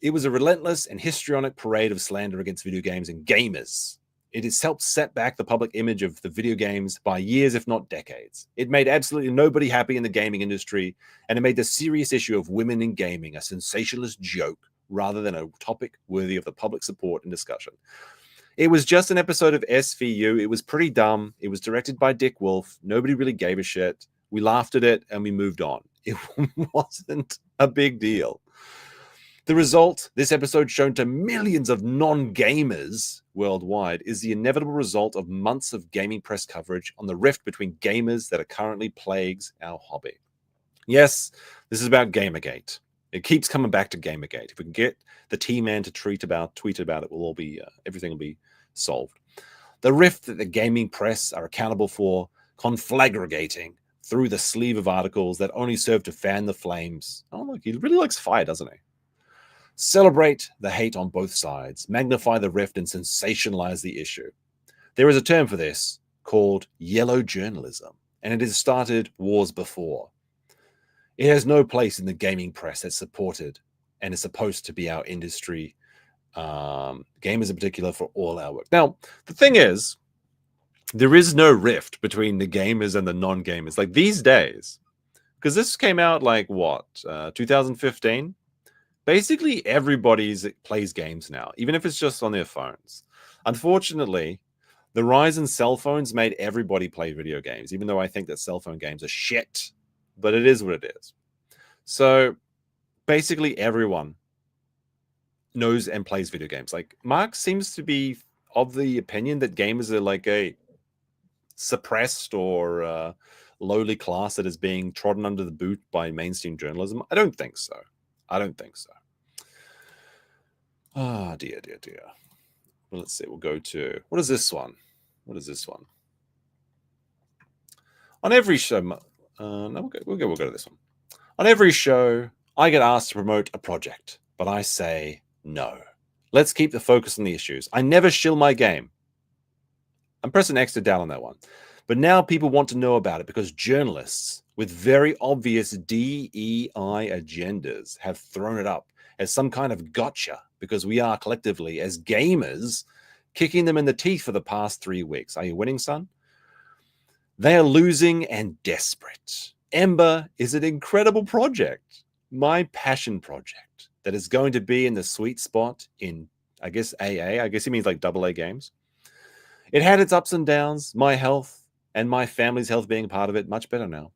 It was a relentless and histrionic parade of slander against video games and gamers. It has helped set back the public image of the video games by years, if not decades. It made absolutely nobody happy in the gaming industry, and it made the serious issue of women in gaming a sensationalist joke rather than a topic worthy of the public support and discussion. It was just an episode of SVU. It was pretty dumb. It was directed by Dick Wolf. Nobody really gave a shit. We laughed at it and we moved on. It wasn't a big deal. The result, this episode shown to millions of non-gamers worldwide, is the inevitable result of months of gaming press coverage on the rift between gamers that are currently plagues our hobby. Yes, this is about Gamergate. It keeps coming back to Gamergate. If we can get the T-Man to tweet about it, will all be everything will be solved. The rift that the gaming press are accountable for conflagrating through the sleeve of articles that only serve to fan the flames. Oh, look, he really likes fire, doesn't he? Celebrate the hate on both sides, magnify the rift, and sensationalize the issue. There is a term for this called yellow journalism, and it has started wars before. It has no place in the gaming press that's supported and is supposed to be our industry, gamers in particular, for all our work. Now, the thing is, there is no rift between the gamers and the non-gamers. Like these days, because this came out like what, 2015? Basically, everybody plays games now, even if it's just on their phones. Unfortunately, the rise in cell phones made everybody play video games, even though I think that cell phone games are shit, but it is what it is. So basically, everyone knows and plays video games. Like Mark seems to be of the opinion that gamers are like a suppressed or lowly class that is being trodden under the boot by mainstream journalism. I don't think so. I don't think so. Ah, dear, dear, dear. Well, let's see. We'll go to, what is this one? What is this one? On every show, no, we'll go to this one. On every show, I get asked to promote a project, but I say no. Let's keep the focus on the issues. I never shill my game. I'm pressing X to down on that one. But now people want to know about it because journalists with very obvious DEI agendas have thrown it up as some kind of gotcha because we are collectively, as gamers, kicking them in the teeth for the past 3 weeks. Are you winning, son? They are losing and desperate. Ember is an incredible project, my passion project, that is going to be in the sweet spot in, I guess, AA. I guess he means like AA games. It had its ups and downs, my health and my family's health being part of it, much better now.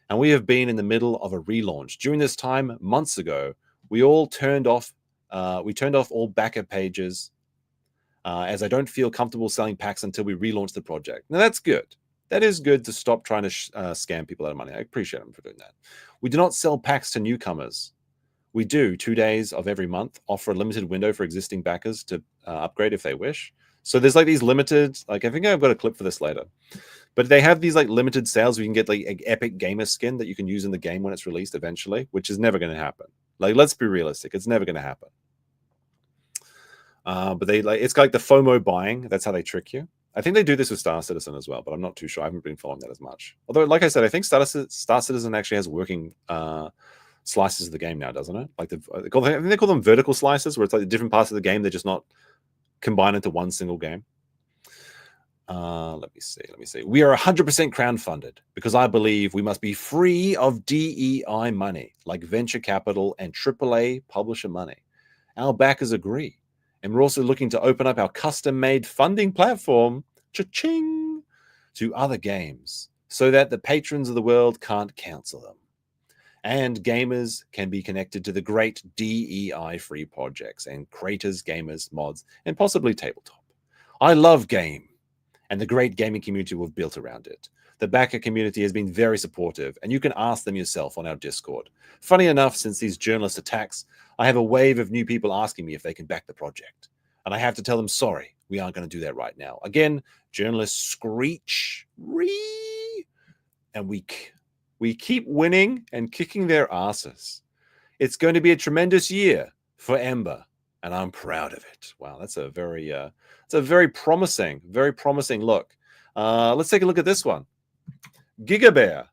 And we have been in the middle of a relaunch. During this time, months ago, we all turned off all backup pages as I don't feel comfortable selling packs until we relaunch the project. Now, that's good. That is good to stop trying to scam people out of money. I appreciate them for doing that. We do not sell packs to newcomers. We do 2 days of every month offer a limited window for existing backers to upgrade if they wish. So there's like these limited, like I think I've got a clip for this later, but they have these like limited sales where you can get like an epic gamer skin that you can use in the game when it's released eventually, which is never going to happen. Like, let's be realistic. It's never going to happen. But they like, it's like the FOMO buying. That's how they trick you. I think they do this with Star Citizen as well, but I'm not too sure. I haven't been following that as much. Although, like I said, I think Star Citizen actually has working slices of the game now, doesn't it? Like I think they call them vertical slices, where it's like the different parts of the game. They're just not combined into one single game. Let me see. We are 100% crowdfunded because I believe we must be free of DEI money, like venture capital and AAA publisher money. Our backers agree. And we're also looking to open up our custom-made funding platform, cha-ching, to other games so that the patrons of the world can't cancel them. And gamers can be connected to the great DEI-free projects and creators, gamers, mods, and possibly tabletop. I love game and the great gaming community we've built around it. The backer community has been very supportive, and you can ask them yourself on our Discord. Funny enough, since these journalist attacks, I have a wave of new people asking me if they can back the project. And I have to tell them, sorry, we aren't going to do that right now. Again, journalists screech, and we keep winning and kicking their asses. It's going to be a tremendous year for Ember, and I'm proud of it. Wow, that's a very promising look. Let's take a look at this one. Gigabear,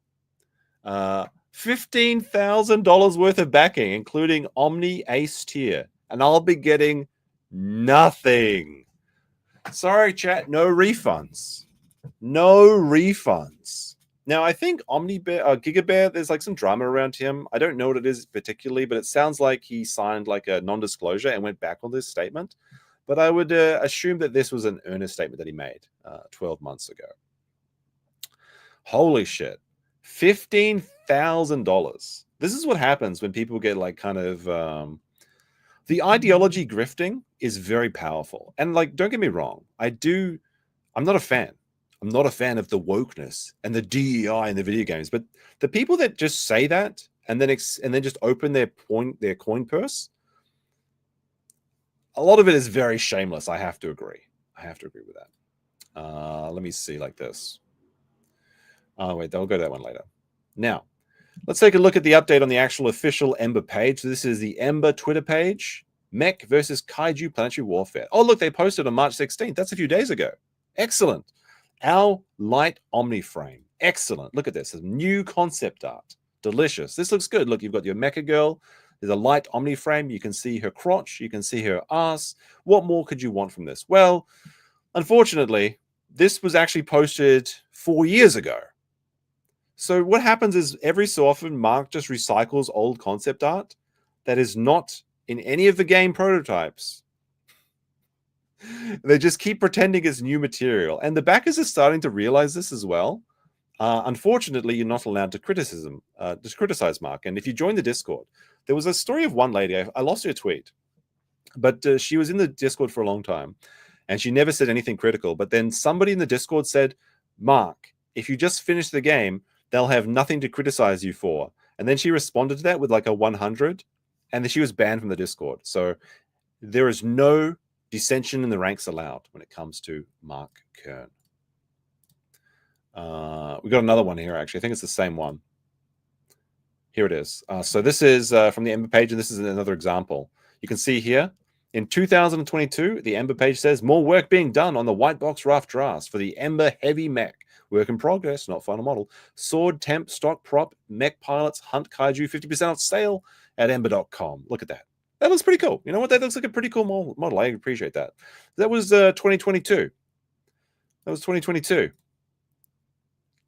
$15,000 worth of backing, including Omni Ace tier, and I'll be getting nothing. Sorry, chat, no refunds. No refunds. Now, I think Gigabear, there's like some drama around him. I don't know what it is particularly, but it sounds like he signed like a non-disclosure and went back on this statement. But I would assume that this was an earnest statement that he made 12 months ago. Holy shit. $15,000. This is what happens when people get like kind of... the ideology grifting is very powerful. And like, don't get me wrong. I'm not a fan. I'm not a fan of the wokeness and the DEI in the video games. But the people that just say that and then just open their coin purse, a lot of it is very shameless. I have to agree. with that. Let me see like this. Oh, wait, I'll go to that one later. Now, let's take a look at the update on the actual official Ember page. This is the Ember Twitter page. Mech versus Kaiju Planetary Warfare. Oh, look, they posted on March 16th. That's a few days ago. Excellent. Our light Omniframe. Excellent. Look at this. Some new concept art. Delicious. This looks good. Look, you've got your Mecha girl. There's a light Omniframe. You can see her crotch. You can see her ass. What more could you want from this? Well, unfortunately, this was actually posted 4 years ago. So what happens is every so often, Mark just recycles old concept art that is not in any of the game prototypes. They just keep pretending it's new material. And the backers are starting to realize this as well. Unfortunately, you're not allowed to criticize Mark. And if you join the Discord, there was a story of one lady. I lost her tweet, but she was in the Discord for a long time, and she never said anything critical. But then somebody in the Discord said, Mark, if you just finish the game, they'll have nothing to criticize you for. And then she responded to that with like a 100, and then she was banned from the Discord. So there is no dissension in the ranks allowed when it comes to Mark Kern. We got another one here, actually. I think it's the same one. Here it is. So this is from the Ember page, and this is another example. You can see here, in 2022, the Ember page says, more work being done on the white box rough drafts for the Ember Heavy Mech. Work in progress, not final model. Sword, temp, stock, prop, mech pilots, hunt, kaiju, 50% off sale at ember.com. Look at that. That looks pretty cool. You know what? That looks like a pretty cool model. I appreciate that. That was 2022. That was 2022.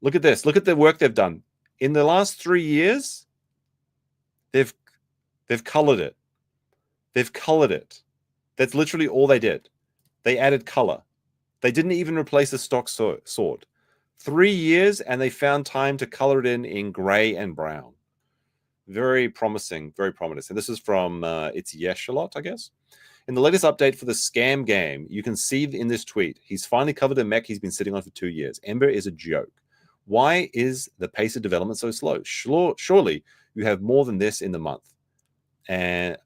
Look at this. Look at the work they've done. In the last 3 years, they've colored it. They've colored it. That's literally all they did. They added color. They didn't even replace the stock sword. 3 years, and they found time to color it in gray and brown. Very promising, very promising. This is from It's Yeshalot, I guess. In the latest update for the scam game, you can see in this tweet, he's finally covered a mech he's been sitting on for 2 years. Ember is a joke. Why is the pace of development so slow? Surely you have more than this in the month. And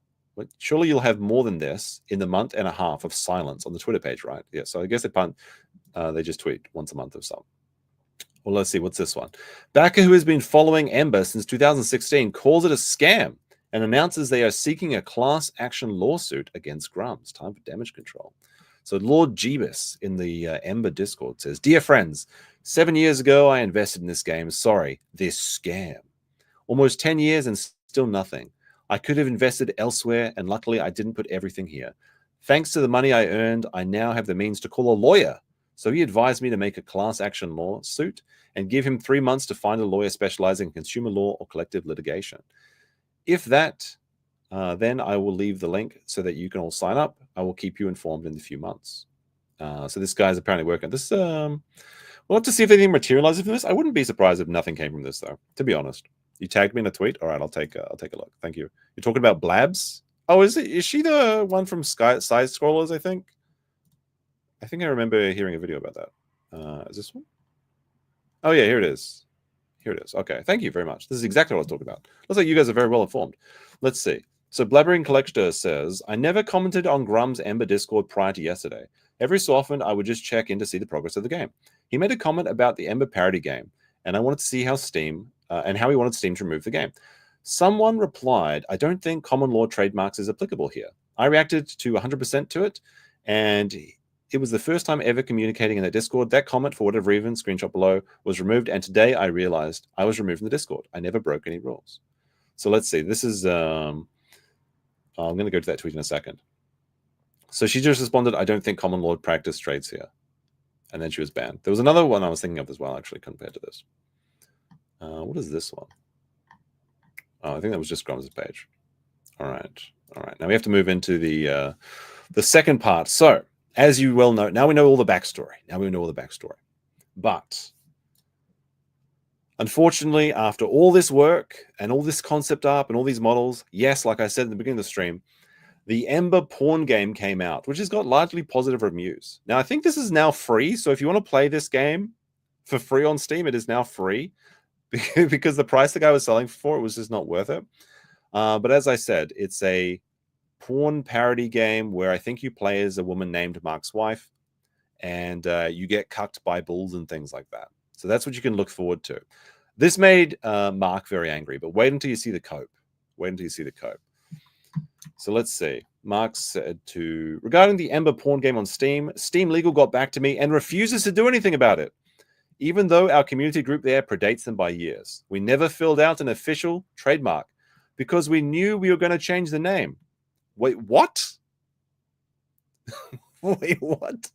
surely you'll have more than this in the month and a half of silence on the Twitter page, right? Yeah, so I guess they just tweet once a month or something. Well, let's see. What's this one? Backer, who has been following Ember since 2016, calls it a scam and announces they are seeking a class action lawsuit against Grummz. Time for damage control. So Lord Jeebus in the Ember Discord says, Dear friends, 7 years ago I invested in this game. Sorry, this scam. Almost 10 years and still nothing. I could have invested elsewhere, and luckily I didn't put everything here. Thanks to the money I earned, I now have the means to call a lawyer. So he advised me to make a class action lawsuit and give him 3 months to find a lawyer specializing in consumer law or collective litigation. If that, then I will leave the link so that you can all sign up. I will keep you informed in a few months. So this guy's apparently working. This, we'll have to see if anything materializes from this. I wouldn't be surprised if nothing came from this, though, to be honest. You tagged me in a tweet. All right, I'll take a look. Thank you. You're talking about Blabs? Oh, is she the one from Side Scrollers, I think? I think I remember hearing a video about that. Is this one? Oh, yeah, here it is. Here it is. Okay, thank you very much. This is exactly what I was talking about. Looks like you guys are very well informed. Let's see. So Blabbering Collector says, I never commented on Grummz Ember Discord prior to yesterday. Every so often, I would just check in to see the progress of the game. He made a comment about the Ember parody game, and I wanted to see how Steam, and how he wanted Steam to remove the game. Someone replied, I don't think common law trademarks is applicable here. I reacted to 100% to it, and it was the first time ever communicating in the Discord. That comment, for whatever reason, screenshot below, was removed. And today I realized I was removed from the Discord. I never broke any rules. So let's see. This is, I'm going to go to that tweet in a second. So she just responded, I don't think common law practice trades here. And then she was banned. There was another one I was thinking of as well, actually, compared to this. What is this one? Oh, I think that was just Grummz' page. All right. All right. Now we have to move into the second part. So, as you well know, now we know all the backstory. But unfortunately, after all this work and all this concept art and all these models, yes, like I said in the beginning of the stream, the Ember porn game came out, which has got largely positive reviews. Now, I think this is now free. So if you want to play this game for free on Steam, it is now free because the price the guy was selling for it was just not worth it. But as I said, it's a porn parody game where I think you play as a woman named Mark's wife, and you get cucked by bulls and things like that. So that's what you can look forward to. This made Mark very angry, but wait until you see the cope. Wait until you see the cope. So let's see. Mark said regarding the Ember porn game on Steam, Steam Legal got back to me and refuses to do anything about it. Even though our community group there predates them by years. We never filled out an official trademark because we knew we were going to change the name. Wait, what? Wait, what?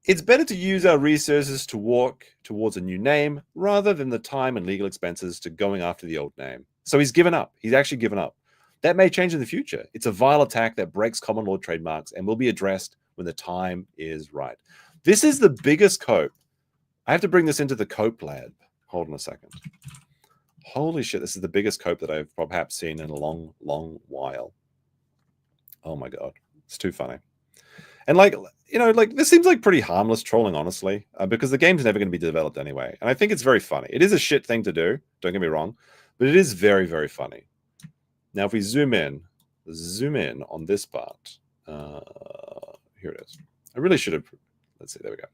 It's better to use our resources to work towards a new name rather than the time and legal expenses to going after the old name. So he's given up. He's actually given up. That may change in the future. It's a vile attack that breaks common law trademarks and will be addressed when the time is right. This is the biggest cope. I have to bring this into the cope lab. Hold on a second. Holy shit, this is the biggest cope that I've perhaps seen in a long, long while. Oh my God. It's too funny. And like, you know, like this seems like pretty harmless trolling, honestly, because the game's never going to be developed anyway. And I think it's very funny. It is a shit thing to do. Don't get me wrong, but it is very, very funny. Now, if we zoom in on this part, here it is. I really should have, let's see, there we go.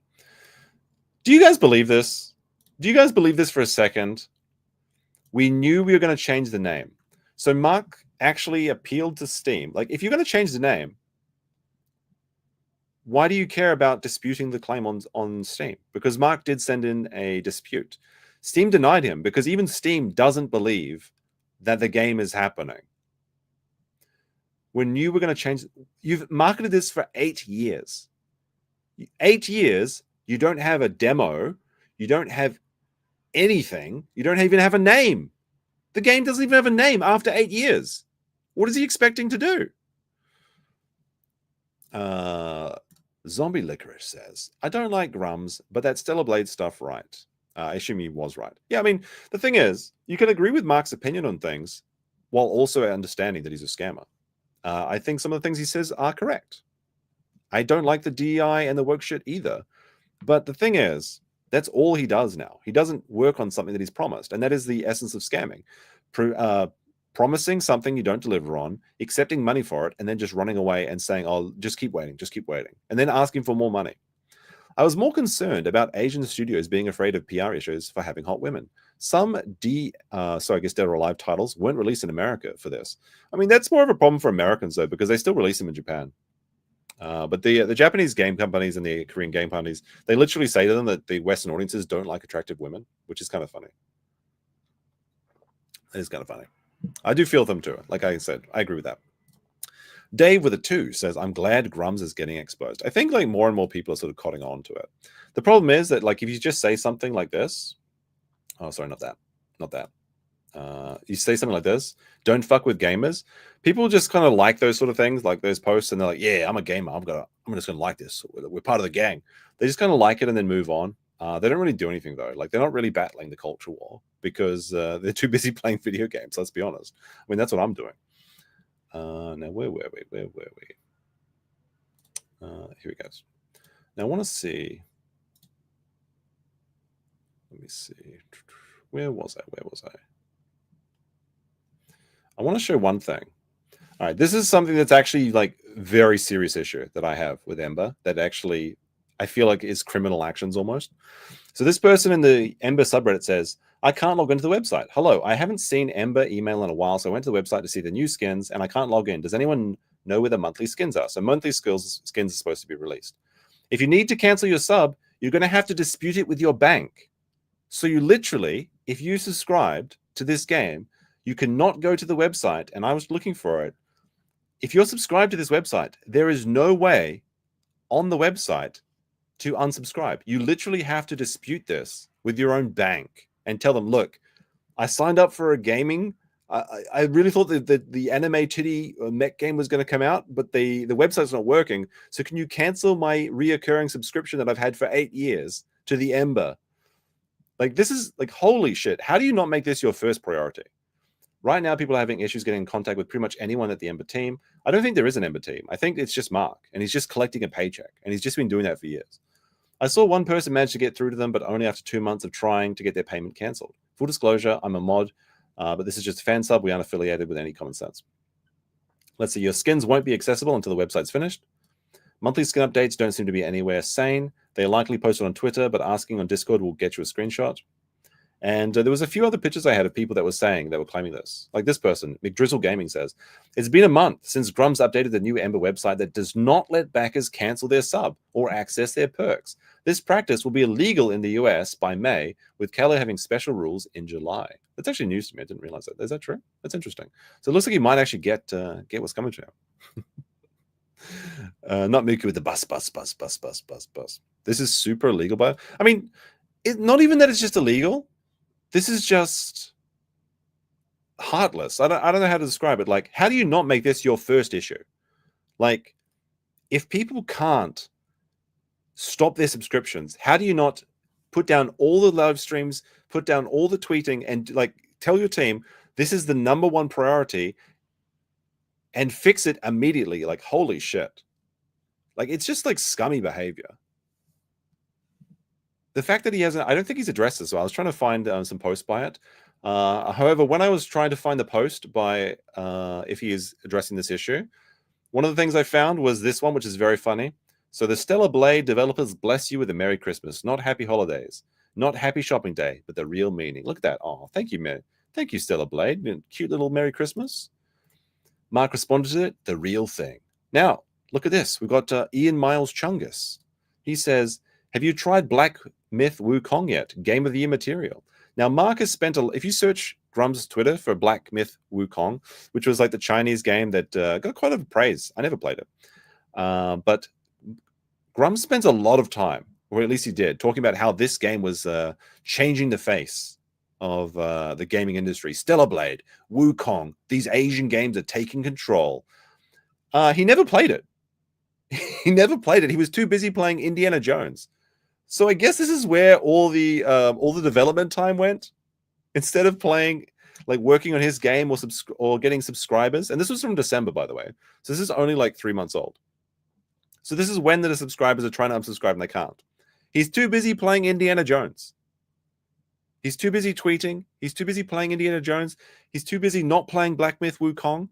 Do you guys believe this? Do you guys believe this for a second? We knew we were going to change the name. So Mark actually appealed to Steam. Like, if you're going to change the name, why do you care about disputing the claim on Steam? Because Mark did send in a dispute. Steam denied him because even Steam doesn't believe that the game is happening. When you were going to change, you've marketed this for 8 years. 8 years, you don't have a demo. You don't have anything. You don't even have a name. The game doesn't even have a name after 8 years. What is he expecting to do? Zombie Licorice says, I don't like Grummz, but that Stellar Blade stuff right. I assume he was right. Yeah, I mean, the thing is, you can agree with Mark's opinion on things while also understanding that he's a scammer. I think some of the things he says are correct. I don't like the DEI and the work shit either. But the thing is, that's all he does now. He doesn't work on something that he's promised. And that is the essence of scamming. Promising something you don't deliver on, accepting money for it, and then just running away and saying, oh, just keep waiting, and then asking for more money. I was more concerned about Asian studios being afraid of PR issues for having hot women. Some Dead or Alive titles weren't released in America for this. I mean, that's more of a problem for Americans, though, because they still release them in Japan. But the Japanese game companies and the Korean game companies, they literally say to them that the Western audiences don't like attractive women, which is kind of funny. It is kind of funny. I do feel them too. Like I said, I agree with that. Dave with a 2 says, I'm glad Grummz is getting exposed. I think like more and more people are sort of cotting on to it. The problem is that like if you just say something like this, oh, sorry, not that. You say something like this, don't fuck with gamers. People just kind of like those sort of things, like those posts, and they're like, yeah, I'm a gamer. I'm just gonna like this. We're part of the gang. They just kind of like it and then move on. They don't really do anything though. Like they're not really battling the culture war because they're too busy playing video games. Let's be honest. I mean, that's what I'm doing. Now where were we? Here he goes. Now I want to see. Let me see. Where was I? I want to show one thing. All right, this is something that's actually like very serious issue that I have with Ember that actually I feel like is criminal actions almost. So this person in the Ember subreddit says, I can't log into the website. Hello, I haven't seen Ember email in a while, so I went to the website to see the new skins and I can't log in. Does anyone know where the monthly skins are? So monthly skins are supposed to be released. If you need to cancel your sub, you're going to have to dispute it with your bank. So you literally, if you subscribed to this game, you cannot go to the website, and I was looking for it. If you're subscribed to this website, there is no way on the website to unsubscribe. You literally have to dispute this with your own bank and tell them, look, I signed up for a gaming. I really thought that the anime titty mech game was going to come out, but the website's not working. So can you cancel my reoccurring subscription that I've had for 8 years to the Ember? Like, this is like, holy shit. How do you not make this your first priority? Right now, people are having issues getting in contact with pretty much anyone at the Ember team. I don't think there is an Ember team. I think it's just Mark, and he's just collecting a paycheck, and he's just been doing that for years. I saw one person manage to get through to them, but only after 2 months of trying to get their payment cancelled. Full disclosure, I'm a mod, but this is just a fan sub. We aren't affiliated with any common sense. Let's see. Your skins won't be accessible until the website's finished. Monthly skin updates don't seem to be anywhere sane. They're likely posted on Twitter, but asking on Discord will get you a screenshot. And there was a few other pictures I had of people that were claiming this. Like this person, McDrizzle Gaming says, it's been a month since Grummz updated the new Ember website that does not let backers cancel their sub or access their perks. This practice will be illegal in the US by May, with Keller having special rules in July. That's actually news to me. I didn't realize that. Is that true? That's interesting. So it looks like he might actually get what's coming to him. Not Mookie with the bus. This is super illegal, but I mean, not even that it's just illegal. This is just heartless. I don't know how to describe it. Like, how do you not make this your first issue? Like, if people can't stop their subscriptions, how do you not put down all the live streams, put down all the tweeting, and like tell your team this is the #1 priority and fix it immediately? Like, holy shit. Like, it's just like scummy behavior. The fact that he hasn't, I don't think he's addressed this. So I was trying to find some posts by it. However, when I was trying to find the post by if he is addressing this issue, one of the things I found was this one, which is very funny. So the Stellar Blade developers bless you with a Merry Christmas, not Happy Holidays, not Happy Shopping Day, but the real meaning. Look at that. Oh, thank you, man. Thank you, Stellar Blade. Cute little Merry Christmas. Mark responded to it, the real thing. Now, look at this. We've got Ian Miles Chungus. He says, have you tried Black Myth Wukong yet? Game of the Year material. Now, Mark has spent, if you search Grummz' Twitter for Black Myth Wukong, which was like the Chinese game that got quite a bit of praise. I never played it. But Grummz spends a lot of time, or at least he did, talking about how this game was changing the face of the gaming industry. Stellar Blade, Wukong, these Asian games are taking control. He never played it. He never played it. He was too busy playing Indiana Jones. So I guess this is where all the development time went. Instead of playing, like working on his game or getting subscribers. And this was from December, by the way. So this is only like 3 months old. So this is when the subscribers are trying to unsubscribe and they can't. He's too busy playing Indiana Jones. He's too busy tweeting. He's too busy playing Indiana Jones. He's too busy not playing Black Myth Wukong.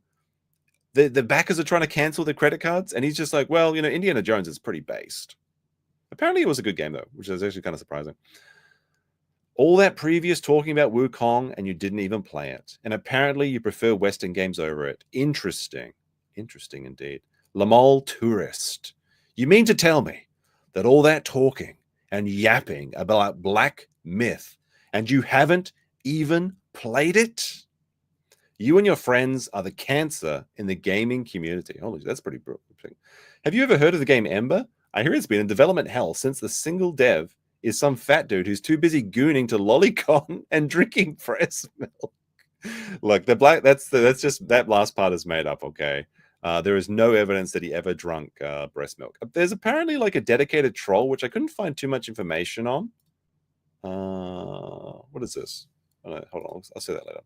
The backers are trying to cancel their credit cards. And he's just like, well, you know, Indiana Jones is pretty based. Apparently it was a good game, though, which is actually kind of surprising. All that previous talking about Wukong, and you didn't even play it. And apparently you prefer Western games over it. Interesting. Interesting indeed. Lamol Tourist. You mean to tell me that all that talking and yapping about Black Myth, and you haven't even played it? You and your friends are the cancer in the gaming community. Holy, that's pretty brutal. Have you ever heard of the game Ember? I hear it's been in development hell since the single dev is some fat dude who's too busy gooning to lolicon and drinking breast milk. Look, that's just that last part is made up. Okay, there is no evidence that he ever drunk breast milk. There's apparently like a dedicated troll, which I couldn't find too much information on. What is this? Hold on, I'll say that later.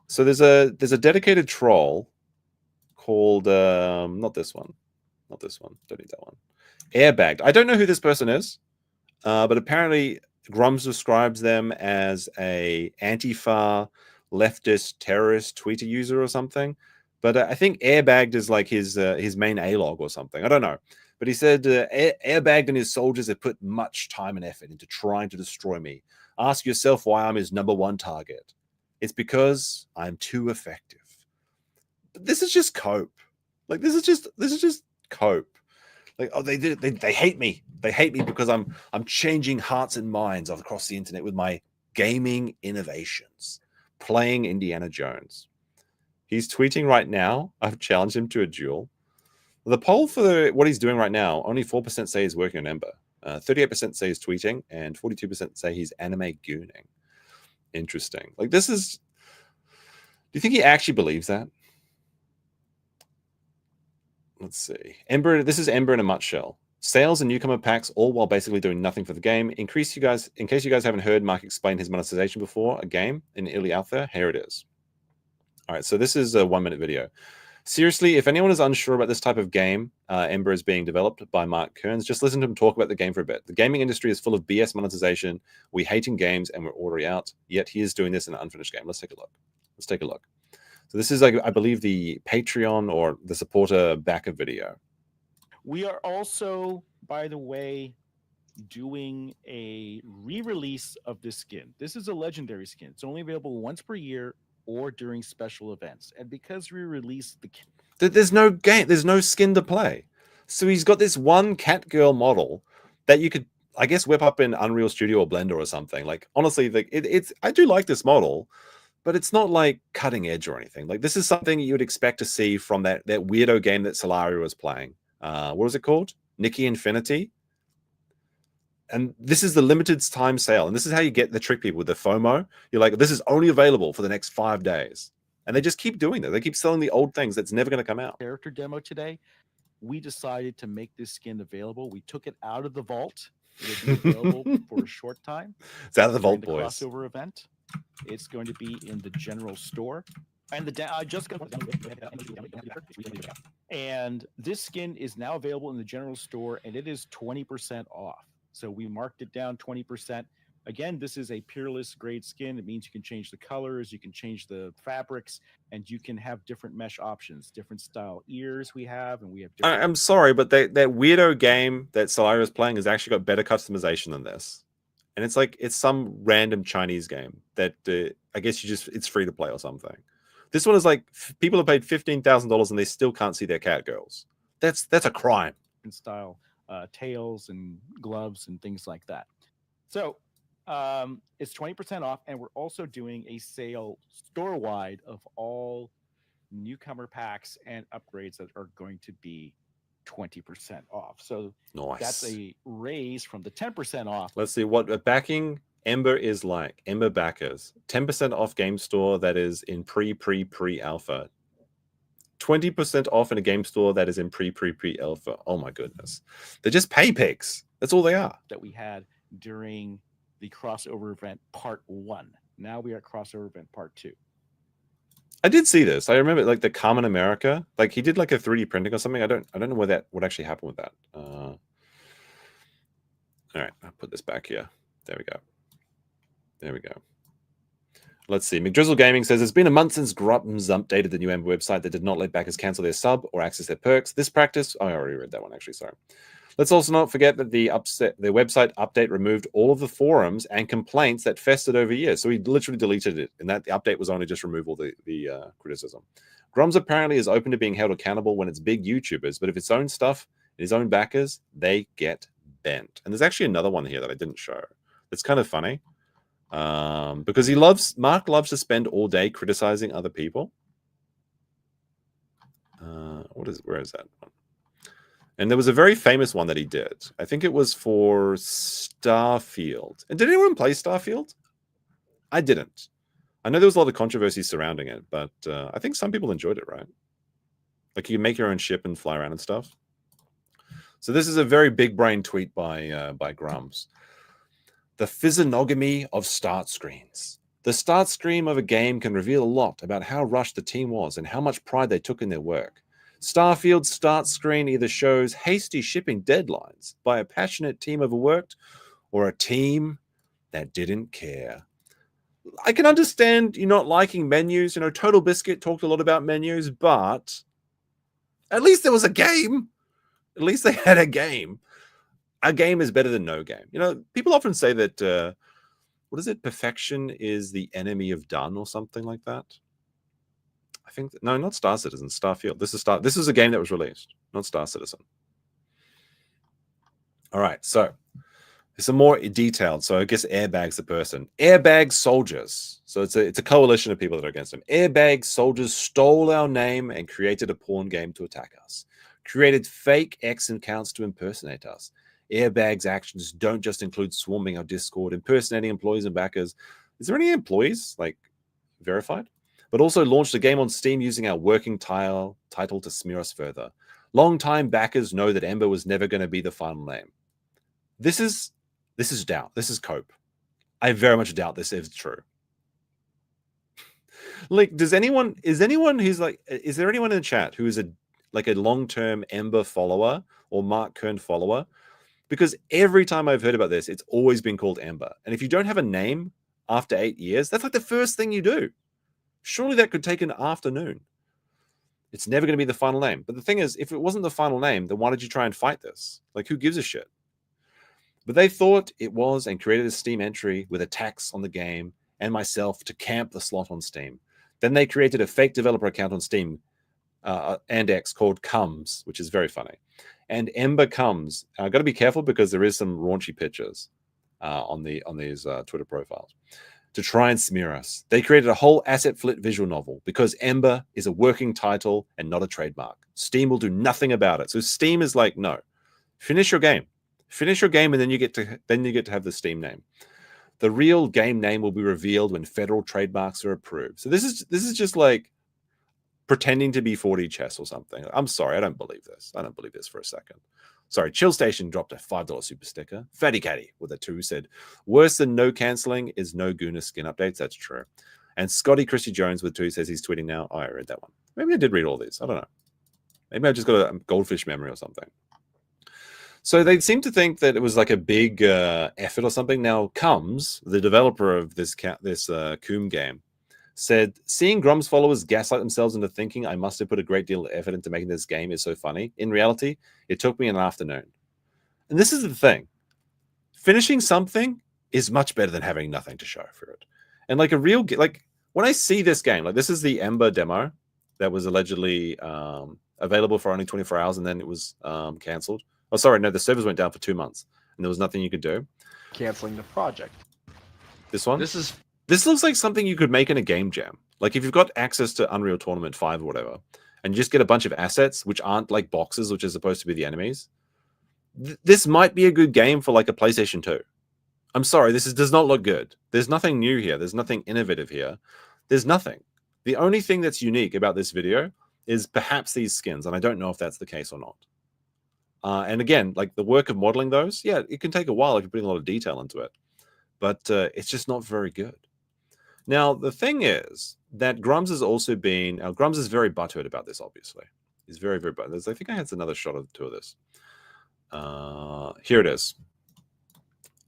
So there's a dedicated troll called not this one. Don't need that one. Airbagged. I don't know who this person is, but apparently Grummz describes them as a Antifa leftist terrorist Twitter user or something. But I think Airbagged is like his main A-log or something. I don't know. But he said Airbagged and his soldiers have put much time and effort into trying to destroy me. Ask yourself why I'm his #1 target. It's because I'm too effective. But this is just cope. Like this is just cope. Like, oh, they hate me. They hate me because I'm changing hearts and minds across the internet with my gaming innovations, playing Indiana Jones. He's tweeting right now. I've challenged him to a duel. The poll for what he's doing right now, only 4% say he's working on Ember. 38% say he's tweeting, and 42% say he's anime gooning. Interesting. Like this is. Do you think he actually believes that? Let's see. Ember. This is Ember in a nutshell. Sales and newcomer packs, all while basically doing nothing for the game. In case you guys haven't heard Mark explain his monetization before a game in early alpha, here it is. All right, so this is a 1-minute video. Seriously, if anyone is unsure about this type of game, Ember is being developed by Mark Kern. Just listen to him talk about the game for a bit. The gaming industry is full of BS monetization. We hate in games and we're already out. Yet he is doing this in an unfinished game. Let's take a look. So this is, like, I believe, the Patreon or the supporter backer video. We are also, by the way, doing a re-release of this skin. This is a legendary skin. It's only available once per year or during special events. And because we released there's no game, there's no skin to play. So he's got this one Catgirl model that you could, I guess, whip up in Unreal Studio or Blender or something. Like, honestly, it's I do like this model, but it's not like cutting edge or anything. Like, this is something you would expect to see from that weirdo game that Solaria was playing. What was it called? Nikki Infinity. And this is the limited time sale. And this is how you get the trick people with the FOMO. You're like, this is only available for the next 5 days. And they just keep doing that. They keep selling the old things that's never going to come out. character demo today, we decided to make this skin available. We took it out of the vault. It'll be available for a short time. It's out of the vault, during the boys. crossover event. It's going to be in the general store. And and this skin is now available in the general store, and it is 20% off. So we marked it down 20%. Again, this is a peerless grade skin. It means you can change the colors, you can change the fabrics, and you can have different mesh options, different style ears we have, and we have different... I'm sorry, but that weirdo game that Solaria is playing has actually got better customization than this. And it's like, it's some random Chinese game that I guess it's free to play or something. This one is like, people have paid $15,000 and they still can't see their cat girls. That's a crime. Style tails and gloves and things like that. So it's 20% off, and we're also doing a sale store-wide of all newcomer packs and upgrades that are going to be 20% off. So nice. That's a raise from the 10% off. Let's see what backing Ember is like. Ember backers, 10% off game store that is in pre-alpha. 20% off in a game store that is in pre-alpha. Oh my goodness. They're just pay picks. That's all they are. That we had during the crossover event part 1. Now we are at crossover event part 2. I did see this. I remember like the Common America. Like he did like a 3D printing or something. I don't know what actually happened with that. All right, I'll put this back here. There we go. There we go. Let's see. McDrizzle Gaming says, it's been a month since Grummz updated the new Ember website that did not let backers cancel their sub or access their perks. This practice... Oh, I already read that one, actually. Sorry. Let's also not forget that the website update removed all of the forums and complaints that festered over years. So he literally deleted it. And that the update was only just remove all the criticism. Grummz apparently is open to being held accountable when it's big YouTubers. But if it's own stuff, his own backers, they get bent. And there's actually another one here that I didn't show. It's kind of funny. Because Mark loves to spend all day criticizing other people. Where is that one? And there was a very famous one that he did. I think it was for Starfield. And did anyone play Starfield? I didn't. I know there was a lot of controversy surrounding it, but I think some people enjoyed it, right? Like you can make your own ship and fly around and stuff. So this is a very big brain tweet by Grummz. The physiognomy of start screens. The start screen of a game can reveal a lot about how rushed the team was and how much pride they took in their work. Starfield's start screen either shows hasty shipping deadlines by a passionate team overworked or a team that didn't care. I can understand you not liking menus. You know, Total Biscuit talked a lot about menus, but at least there was a game. At least they had a game. A game is better than no game. You know, people often say that, what is it? Perfection is the enemy of done or something like that. I think, no, not Star Citizen, Starfield. This is a game that was released, not Star Citizen. All right, so some more detailed. So I guess Airbag's the person. Airbag soldiers. So it's a coalition of people that are against them. Airbag soldiers stole our name and created a porn game to attack us. Created fake X accounts to impersonate us. Airbag's actions don't just include swarming our Discord, impersonating employees and backers. Is there any employees, like, verified? But also launched a game on Steam using our working title to smear us further. Long-time backers know that Ember was never going to be the final name. This is doubt. This is cope. I very much doubt this is true. Like, is there anyone in the chat who is a long-term Ember follower or Mark Kern follower? Because every time I've heard about this, it's always been called Ember. And if you don't have a name after 8 years, that's like the first thing you do. Surely that could take an afternoon. It's never going to be the final name. But the thing is, if it wasn't the final name, then why did you try and fight this? Like, who gives a shit? But they thought it was and created a Steam entry with attacks on the game and myself to camp the slot on Steam. Then they created a fake developer account on Steam and X called Grummz, which is very funny. And Ember comes. I've got to be careful because there is some raunchy pictures on these Twitter profiles to try and smear us. They created a whole asset flip visual novel because Ember is a working title and not a trademark. Steam will do nothing about it. So Steam is like, no, finish your game. Finish your game, and then you get to have the Steam name. The real game name will be revealed when federal trademarks are approved. So this is just like pretending to be 4D chess or something. I'm sorry, I don't believe this. I don't believe this for a second. Sorry, Chill Station dropped a $5 super sticker. Fatty Caddy with a 2 said, worse than no canceling is no Guna skin updates. That's true. And Scotty Christy Jones with 2 says he's tweeting now. Oh, I read that one. Maybe I did read all these. I don't know. Maybe I just got a goldfish memory or something. So they seem to think that it was like a big effort or something. Now, Grummz, the developer of this Coom game, said, seeing Grummz followers gaslight themselves into thinking I must have put a great deal of effort into making this game is so funny. In reality, it took me an afternoon. And this is the thing. Finishing something is much better than having nothing to show for it. And like a real, like when I see this game, like this is the Ember demo that was allegedly available for only 24 hours and then it was canceled. Oh, sorry, no, the servers went down for 2 months and there was nothing you could do. Canceling the project. This one? This looks like something you could make in a game jam. Like if you've got access to Unreal Tournament 5 or whatever, and you just get a bunch of assets which aren't like boxes, which are supposed to be the enemies, this might be a good game for like a PlayStation 2. I'm sorry, does not look good. There's nothing new here. There's nothing innovative here. There's nothing. The only thing that's unique about this video is perhaps these skins, and I don't know if that's the case or not. And again, like the work of modeling those, yeah, it can take a while if you're putting a lot of detail into it. But it's just not very good. Now, the thing is that Grummz has also been... Grummz is very butthurt about this, obviously. He's very, very butthurt. I think I had another shot of two of this. Here it is.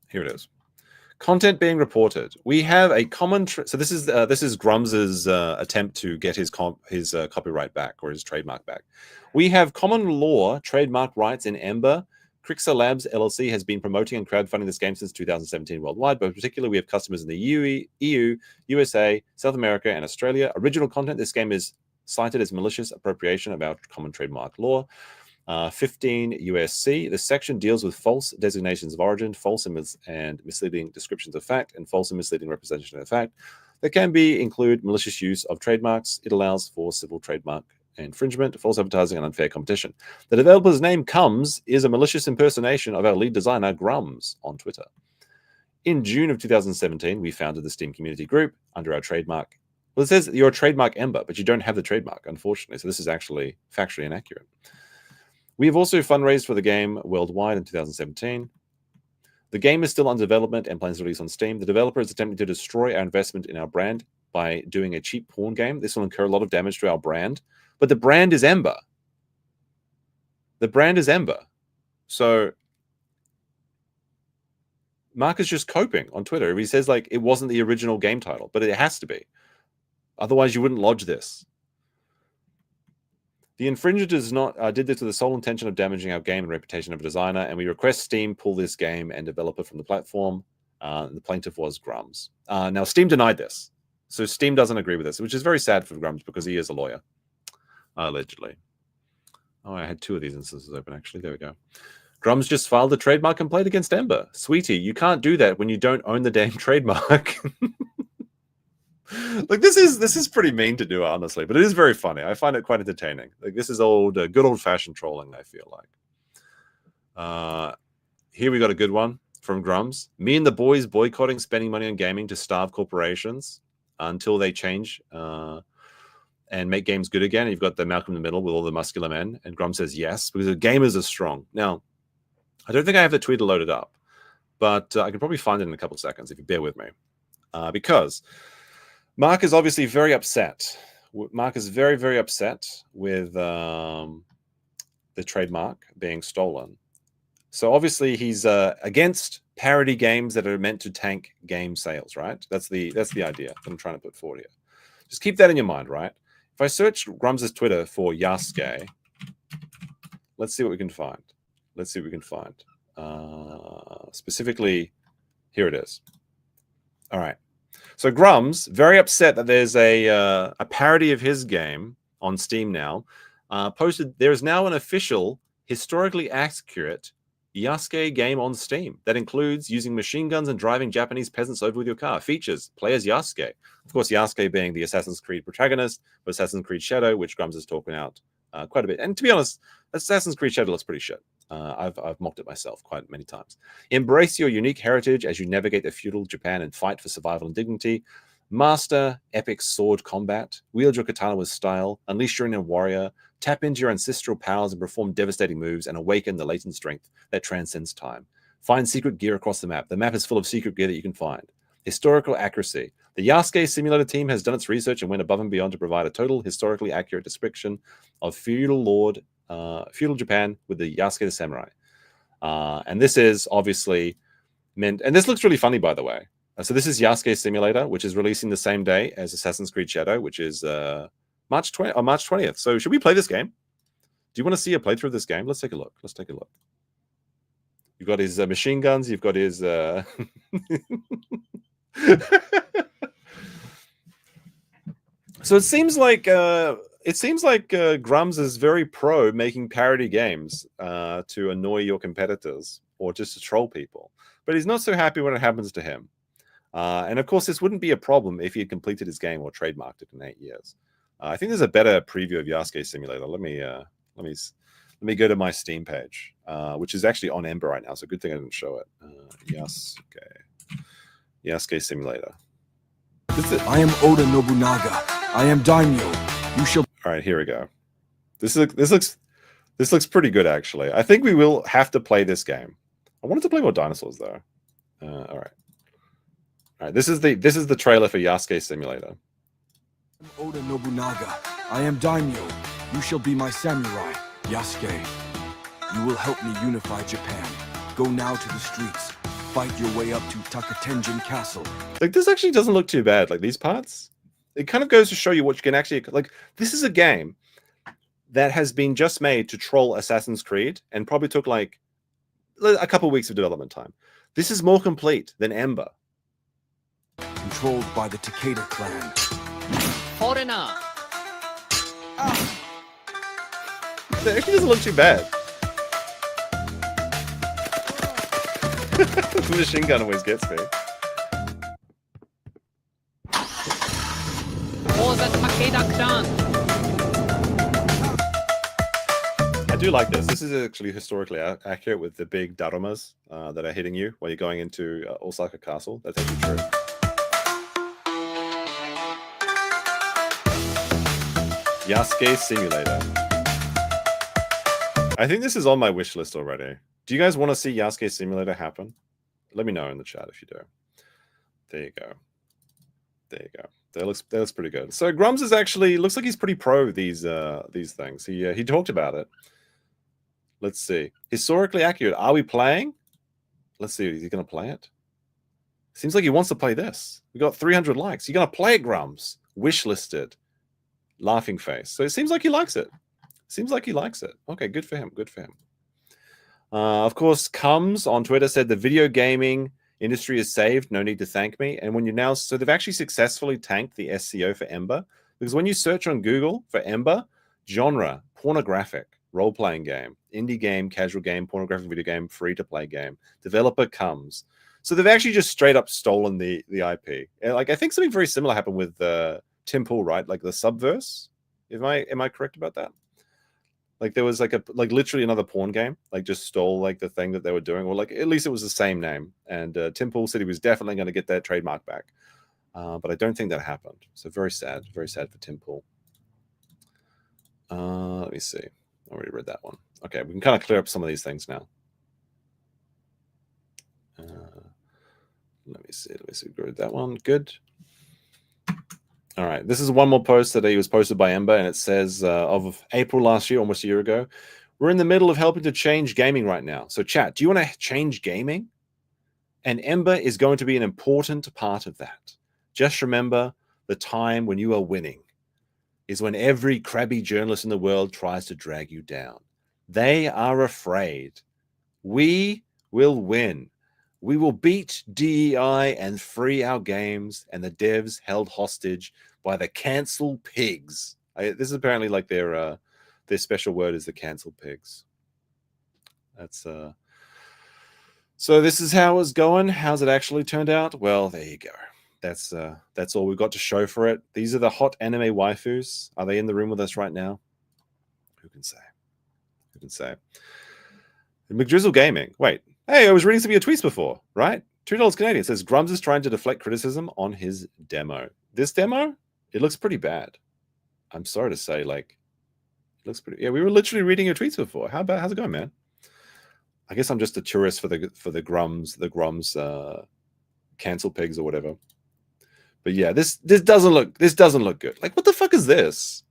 Here it is. Content being reported. We have a common... So this is Grummz's attempt to get his copyright back or his trademark back. We have common law trademark rights in Ember. Crixa Labs LLC has been promoting and crowdfunding this game since 2017 worldwide, but particularly we have customers in the EU, USA, South America, and Australia. Original content, this game is cited as malicious appropriation of our common trademark law. 15 USC. This section deals with false designations of origin, false and misleading descriptions of fact, and false and misleading representation of fact. That can include malicious use of trademarks. It allows for civil trademark infringement, false advertising, and unfair competition. The developer's name Grummz is a malicious impersonation of our lead designer Grummz on Twitter. In June of 2017, we founded the Steam community group under our trademark. Well, it says you're a trademark Ember, but you don't have the trademark, unfortunately. So this is actually factually inaccurate. We have also fundraised for the game worldwide in 2017. The game is still under development and plans to release on Steam. The developer is attempting to destroy our investment in our brand by doing a cheap porn game. This will incur a lot of damage to our brand. But the brand is Ember. The brand is Ember. So Mark is just coping on Twitter. He says like it wasn't the original game title, but it has to be. Otherwise, you wouldn't lodge this. The infringer did this with the sole intention of damaging our game and reputation of a designer, and we request Steam pull this game and developer from the platform. The plaintiff was Grummz. Now, Steam denied this. So Steam doesn't agree with this, which is very sad for Grummz because he is a lawyer. Allegedly. Oh, I had two of these instances open, actually. There we go. Grummz just filed a trademark complaint against Ember. Sweetie, you can't do that when you don't own the damn trademark. Like, this is pretty mean to do, honestly, but it is very funny. I find it quite entertaining. Like, this is good old-fashioned trolling, I feel like. Here we got a good one from Grummz. Me and the boys boycotting spending money on gaming to starve corporations until they change and make games good again. You've got the Malcolm in the middle with all the muscular men, and Grummz says yes, because the gamers are strong. Now, I don't think I have the tweet loaded up, but I can probably find it in a couple of seconds if you bear with me. Because Mark is obviously very upset. Mark is very, very upset with the trademark being stolen. So obviously he's against parody games that are meant to tank game sales, right? That's the idea that I'm trying to put forward here. Just keep that in your mind, right? If I search Grummz's Twitter for Yasuke, let's see what we can find. Let's see what we can find. Specifically, here it is. All right. So Grummz, very upset that there's a parody of his game on Steam now, posted there is now an official, historically accurate Yasuke game on Steam that includes using machine guns and driving Japanese peasants over with your car. Features, play as Yasuke. Of course, Yasuke being the Assassin's Creed protagonist, but Assassin's Creed Shadow, which Grummz is talking out quite a bit. And to be honest, Assassin's Creed Shadow looks pretty shit. I've mocked it myself quite many times. Embrace your unique heritage as you navigate the feudal Japan and fight for survival and dignity. Master epic sword combat. Wield your katana with style. Unleash your inner warrior. Tap into your ancestral powers and perform devastating moves and awaken the latent strength that transcends time. Find secret gear across the map. The map is full of secret gear that you can find. Historical accuracy. The Yasuke Simulator team has done its research and went above and beyond to provide a total historically accurate description of feudal Japan with the Yasuke the Samurai. And this is obviously meant, and this looks really funny, by the way. So this is Yasuke Simulator, which is releasing the same day as Assassin's Creed Shadow, which is March 20th. So should we play this game? Do you want to see a playthrough of this game? Let's take a look. Let's take a look. You've got his machine guns. You've got his... So it seems like Grummz is very pro making parody games to annoy your competitors or just to troll people. But he's not so happy when it happens to him. And of course, this wouldn't be a problem if he had completed his game or trademarked it in 8 years. I think there's a better preview of Yasuke Simulator. Let me go to my Steam page, which is actually on Ember right now. So good thing I didn't show it. Yasuke Simulator. I am Oda Nobunaga. I am Daimyo. You shall. All right, here we go. This looks pretty good, actually. I think we will have to play this game. I wanted to play more dinosaurs, though. All right. This is the trailer for Yasuke Simulator. Oda Nobunaga. I am Daimyo. You shall be my samurai, Yasuke. You will help me unify Japan. Go now to the streets. Fight your way up to Takatenjin Castle. Like, this actually doesn't look too bad. Like, these parts, it kind of goes to show you what you can actually, like, this is a game that has been just made to troll Assassin's Creed and probably took like a couple of weeks of development time. This is more complete than Ember. Controlled by the Takeda clan. Foreigner. It actually doesn't look too bad. The machine gun always gets me. For the Takeda clan. I do like this. This is actually historically accurate with the big darumas that are hitting you while you're going into Osaka Castle. That's actually true. Yasuke Simulator. I think this is on my wish list already. Do you guys want to see Yasuke Simulator happen? Let me know in the chat if you do. There you go. There you go. That looks pretty good. So Grummz is actually looks like he's pretty pro these things. He talked about it. Let's see. Historically accurate. Are we playing? Let's see. Is he going to play it? Seems like he wants to play this. We got 300 likes. You're going to play it, Grummz. Wish listed. Laughing face. So it seems like he likes it. Seems like he likes it. Okay, good for him. Good for him. Of course, Comes on Twitter said the video gaming industry is saved. No need to thank me. And when you now, so they've actually successfully tanked the SEO for Ember, because when you search on Google for Ember, genre, pornographic, role-playing game, indie game, casual game, pornographic video game, free-to-play game, developer Comes. So they've actually just straight up stolen the IP. Like, I think something very similar happened with Tim Pool, right? Like the Subverse. Am I correct about that? Like there was like literally another porn game, like just stole like the thing that they were doing, or like at least it was the same name. And Tim Pool said he was definitely going to get that trademark back, but I don't think that happened. So very sad for Tim Pool. Let me see. I already read that one. Okay, we can kind of clear up some of these things now. Let me see. Read that one. Good. All right, this is one more post that he was posted by Ember, and it says of April last year, almost a year ago, we're in the middle of helping to change gaming right now. So chat, do you want to change gaming? And Ember is going to be an important part of that. Just remember the time when you are winning is when every crabby journalist in the world tries to drag you down. They are afraid. We will win. We will beat DEI and free our games and the devs held hostage by the cancel pigs. This is apparently like their special word is the cancel pigs. That's so this is how it's going. How's it actually turned out? Well, there you go. That's all we've got to show for it. These are the hot anime waifus. Are they in the room with us right now? Who can say? Who can say? McDrizzle Gaming. Wait. Hey, I was reading some of your tweets before, right? $2 Canadian says Grummz is trying to deflect criticism on his demo. This demo, it looks pretty bad. I'm sorry to say, like, it looks pretty. Yeah, we were literally reading your tweets before. How's it going, man? I guess I'm just a tourist for the Grummz cancel pigs or whatever. But yeah, this doesn't look good. Like, what the fuck is this?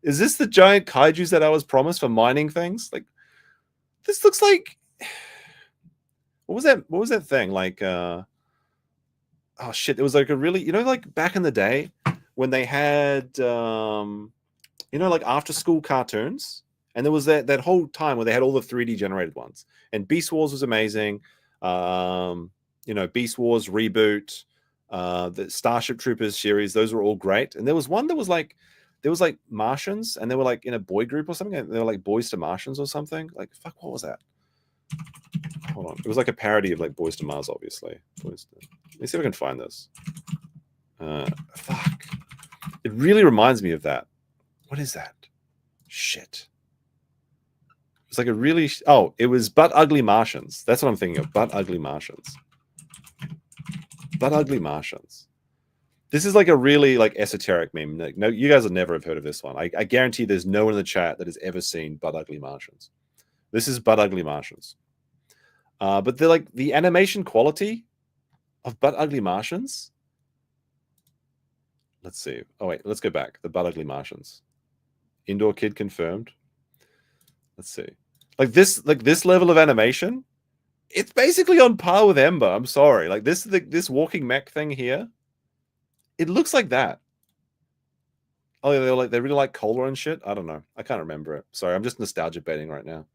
Is this the giant kaijus that I was promised for mining things? Like, this looks like. What was that thing? Like, oh shit! It was like a really, like back in the day when they had, like after school cartoons, and there was that whole time where they had all the 3D generated ones, and Beast Wars was amazing. Beast Wars reboot, the Starship Troopers series, those were all great. And there was one that was like, there was like Martians, and they were like in a boy group or something. And they were like Boys to Martians or something. Like, fuck, what was that? Hold on. It was like a parody of like Boys to Mars, obviously. Let me see if I can find this. Fuck. It really reminds me of that. What is that? Shit. It's like a really... Oh, it was Butt Ugly Martians. That's what I'm thinking of. Butt Ugly Martians. Butt Ugly Martians. This is like a really like esoteric meme. Like, no, you guys will never have heard of this one. I guarantee there's no one in the chat that has ever seen Butt Ugly Martians. This is Butt Ugly Martians. But they're like the animation quality of Butt Ugly Martians. Let's see. Oh wait, let's go back. The Butt Ugly Martians. Indoor kid confirmed. Let's see. Like this level of animation, it's basically on par with Ember. I'm sorry. Like this walking mech thing here. It looks like that. Oh, yeah, they really like cola and shit. I don't know. I can't remember it. Sorry, I'm just nostalgia baiting right now.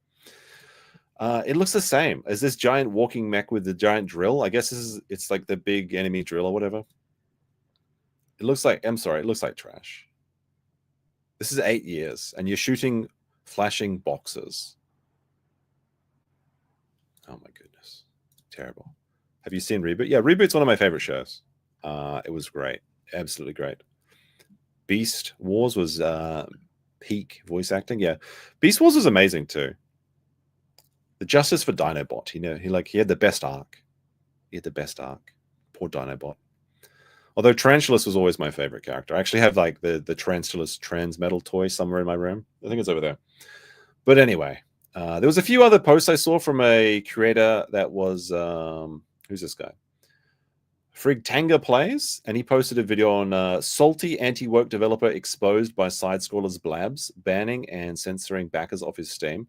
It looks the same as this giant walking mech with the giant drill. I guess it's like the big enemy drill or whatever. It looks like, I'm sorry, it looks like trash. This is 8 years, and you're shooting flashing boxes. Oh my goodness. Terrible. Have you seen Reboot? Yeah, Reboot's one of my favorite shows. It was great. Absolutely great. Beast Wars was peak voice acting. Yeah. Beast Wars was amazing too. The Justice for Dinobot, he had the best arc. He had the best arc. Poor Dinobot. Although Tarantulas was always my favorite character. I actually have like the Tarantulas trans metal toy somewhere in my room. I think it's over there. But anyway, there was a few other posts I saw from a creator that was who's this guy? Frigtanga Plays, and he posted a video on salty anti-woke developer exposed by side-scrollers Blabs, banning and censoring backers off his Steam.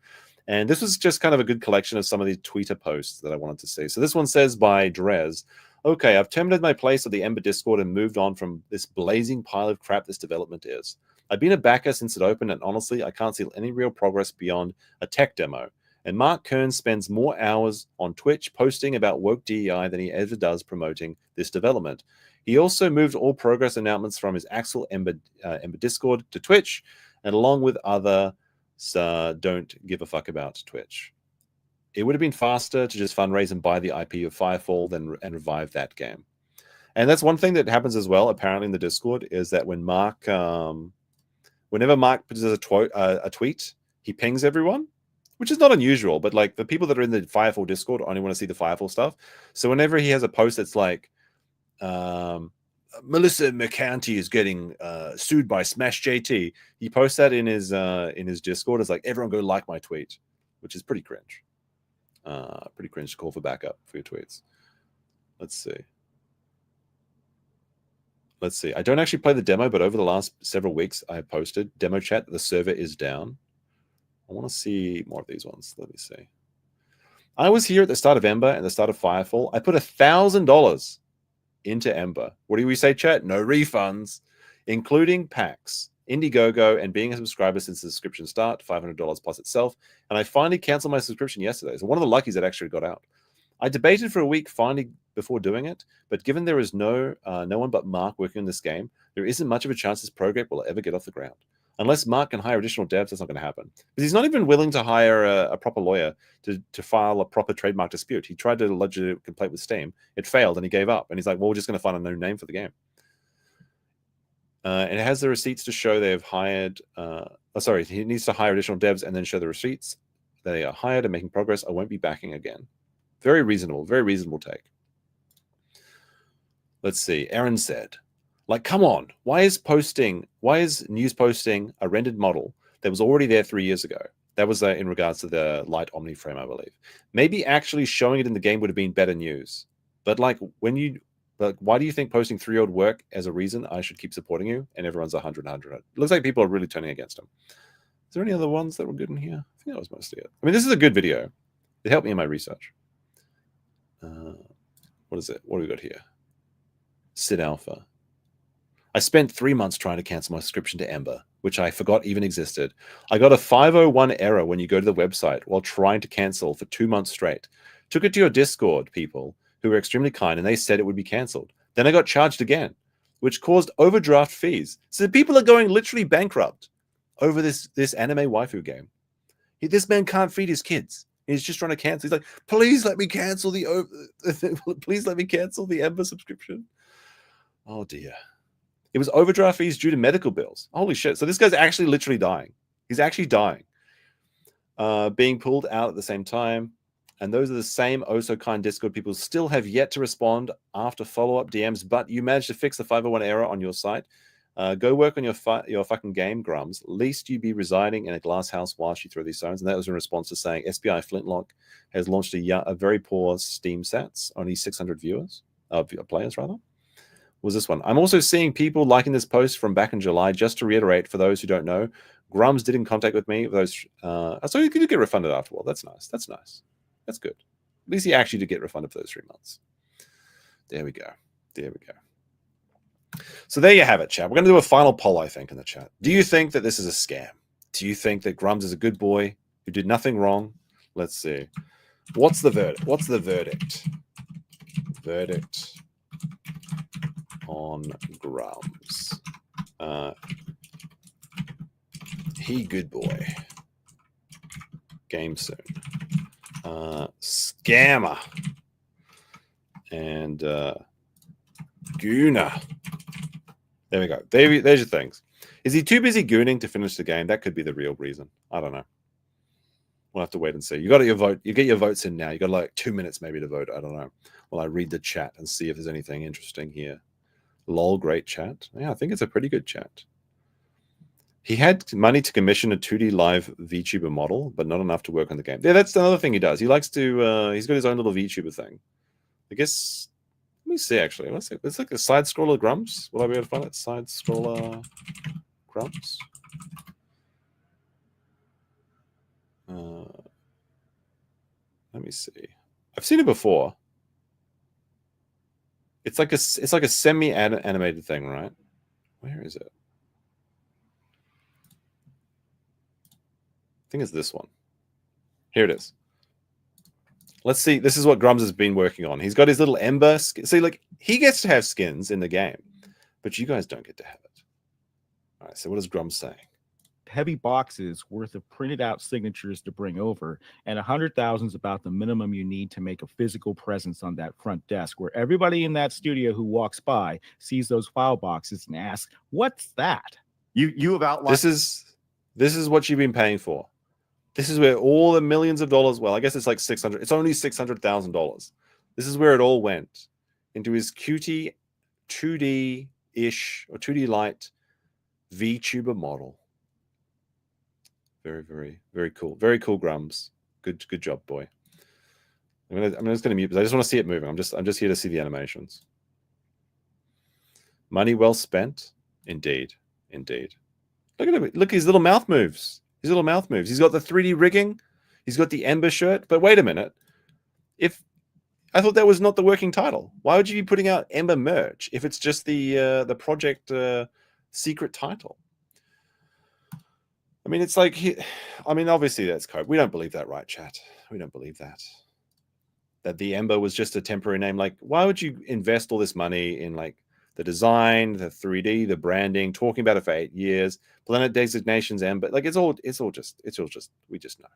And this was just kind of a good collection of some of the Twitter posts that I wanted to see. So this one says by Drez, okay, I've terminated my place at the Ember Discord and moved on from this blazing pile of crap this development is. I've been a backer since it opened, and honestly, I can't see any real progress beyond a tech demo. And Mark Kern spends more hours on Twitch posting about woke DEI than he ever does promoting this development. He also moved all progress announcements from his Axel Ember Discord to Twitch, and along with other don't give a fuck about Twitch. It would have been faster to just fundraise and buy the IP of Firefall and revive that game. And that's one thing that happens as well, apparently in the Discord, is that when Mark, whenever Mark puts a tweet, he pings everyone, which is not unusual, but like the people that are in the Firefall Discord only want to see the Firefall stuff. So whenever he has a post that's like, Melissa McCanty is getting sued by Smash JT, he posts that in his Discord. It's like, everyone go like my tweet, which is pretty cringe. Pretty cringe to call for backup for your tweets. Let's see. I don't actually play the demo, but over the last several weeks, I have posted demo chat. The server is down. I want to see more of these ones. Let me see. I was here at the start of Ember and the start of Firefall. I put $1,000 into Ember. What do we say, chat? No refunds, including packs. Indiegogo, and being a subscriber since the subscription start, $500 plus itself. And I finally canceled my subscription yesterday. So one of the luckies that actually got out. I debated for a week finally before doing it, but given there is no one but Mark working on this game, there isn't much of a chance this project will ever get off the ground. Unless Mark can hire additional devs, that's not going to happen. Because he's not even willing to hire a proper lawyer to file a proper trademark dispute. He tried to lodge a complaint with Steam. It failed, and he gave up. And he's like, well, we're just going to find a new name for the game. And it has the receipts to show they've hired... he needs to hire additional devs and then show the receipts. They are hired and making progress. I won't be backing again. Very reasonable take. Let's see. Aaron said, like, come on. Why is news posting a rendered model that was already there 3 years ago? That was in regards to the light Omni frame, I believe. Maybe actually showing it in the game would have been better news. But like, why do you think posting 3-year-old work as a reason I should keep supporting you? And everyone's 100. It looks like people are really turning against him. Is there any other ones that were good in here? I think that was mostly it. I mean, this is a good video. It helped me in my research. What is it? What do we got here? Sid Alpha. I spent 3 months trying to cancel my subscription to Ember, which I forgot even existed. I got a 501 error when you go to the website while trying to cancel for 2 months straight. Took it to your Discord people who were extremely kind, and they said it would be canceled. Then I got charged again, which caused overdraft fees. So people are going literally bankrupt over this anime waifu game. This man can't feed his kids. He's just trying to cancel. He's like, please let me cancel the Ember subscription. Oh dear. It was overdraft fees due to medical bills. Holy shit. So this guy's actually literally dying. He's actually dying. Being pulled out at the same time. And those are the same oh-so-kind Discord people still have yet to respond after follow-up DMs, but you managed to fix the 501 error on your site. Go work on your fucking game, Grummz. Least you be residing in a glass house whilst you throw these stones. And that was in response to saying SBI Flintlock has launched a very poor Steam stats, only 600 players rather. Was this one? I'm also seeing people liking this post from back in July. Just to reiterate, for those who don't know, Grummz did in contact with me. So you could get refunded afterward. That's nice. That's nice. That's good. At least he actually did get refunded for those 3 months. There we go. There we go. So there you have it, chat. We're going to do a final poll, I think, in the chat. Do you think that this is a scam? Do you think that Grummz is a good boy who did nothing wrong? Let's see. What's the verdict? What's the verdict? Verdict on Grummz. He good boy. Game soon. Scammer. And Gooner. There we go. There's your things. Is he too busy gooning to finish the game? That could be the real reason. I don't know. We'll have to wait and see. You got your vote. You get your votes in now. You got like 2 minutes maybe to vote. I don't know. Well, I read the chat and see if there's anything interesting here. Lol, great chat. Yeah, I think it's a pretty good chat. He had money to commission a 2D live VTuber model, but not enough to work on the game. Yeah, that's another thing he does. He likes to, he's got his own little VTuber thing. I guess, let me see actually. Let's see. It's like a side scroller Grummz. Will I be able to find it? Side scroller Grummz. Let me see. I've seen it before. It's like a semi-animated thing, right? Where is it? I think it's this one. Here it is. Let's see. This is what Grummz has been working on. He's got his little Ember. See, like, he gets to have skins in the game, but you guys don't get to have it. All right, so what is Grummz saying? Heavy boxes worth of printed out signatures to bring over, and 100,000 is about the minimum you need to make a physical presence on that front desk, where everybody in that studio who walks by sees those file boxes and asks, "What's that?" You have outlined. This is what you've been paying for. This is where all the millions of dollars. Well, I guess it's like 600. It's only $600,000. This is where it all went, into his cutie 2D-ish or 2D light VTuber model. Very, very, very cool. Very cool, Grummz. Good job, boy. I'm just going to mute because I just want to see it moving. I'm just here to see the animations. Money well spent, indeed, indeed. Look at him. Look, his little mouth moves. His little mouth moves. He's got the 3D rigging. He's got the Ember shirt. But wait a minute. If I thought that was not the working title, why would you be putting out Ember merch if it's just the project secret title? I mean, it's like, I mean, obviously that's code. We don't believe that, right, chat? We don't believe that. That the Ember was just a temporary name. Like, why would you invest all this money in like the design, the 3D, the branding, talking about it for 8 years, planet designations, Ember? Like, it's all just, we just know.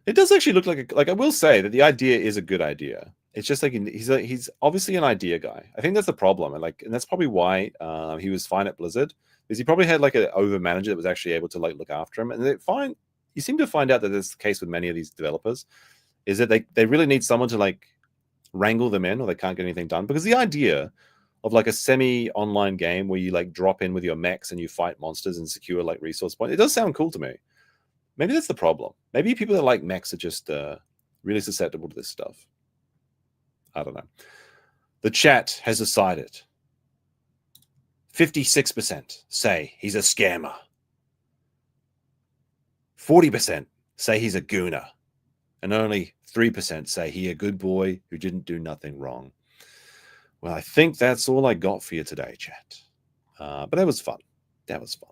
It does actually look like I will say that the idea is a good idea. It's just like he's obviously an idea guy. I think that's the problem, and that's probably why he was fine at Blizzard, because he probably had like an over manager that was actually able to like look after him. And you seem to find out that that's the case with many of these developers, is that they really need someone to like wrangle them in, or they can't get anything done. Because the idea of like a semi-online game where you like drop in with your mechs and you fight monsters and secure like resource points, it does sound cool to me. Maybe that's the problem. Maybe people that like mechs are just really susceptible to this stuff. I don't know. The chat has decided. 56% say he's a scammer. 40% say he's a gooner. And only 3% say he a good boy who didn't do nothing wrong. Well, I think that's all I got for you today, chat. But that was fun. That was fun.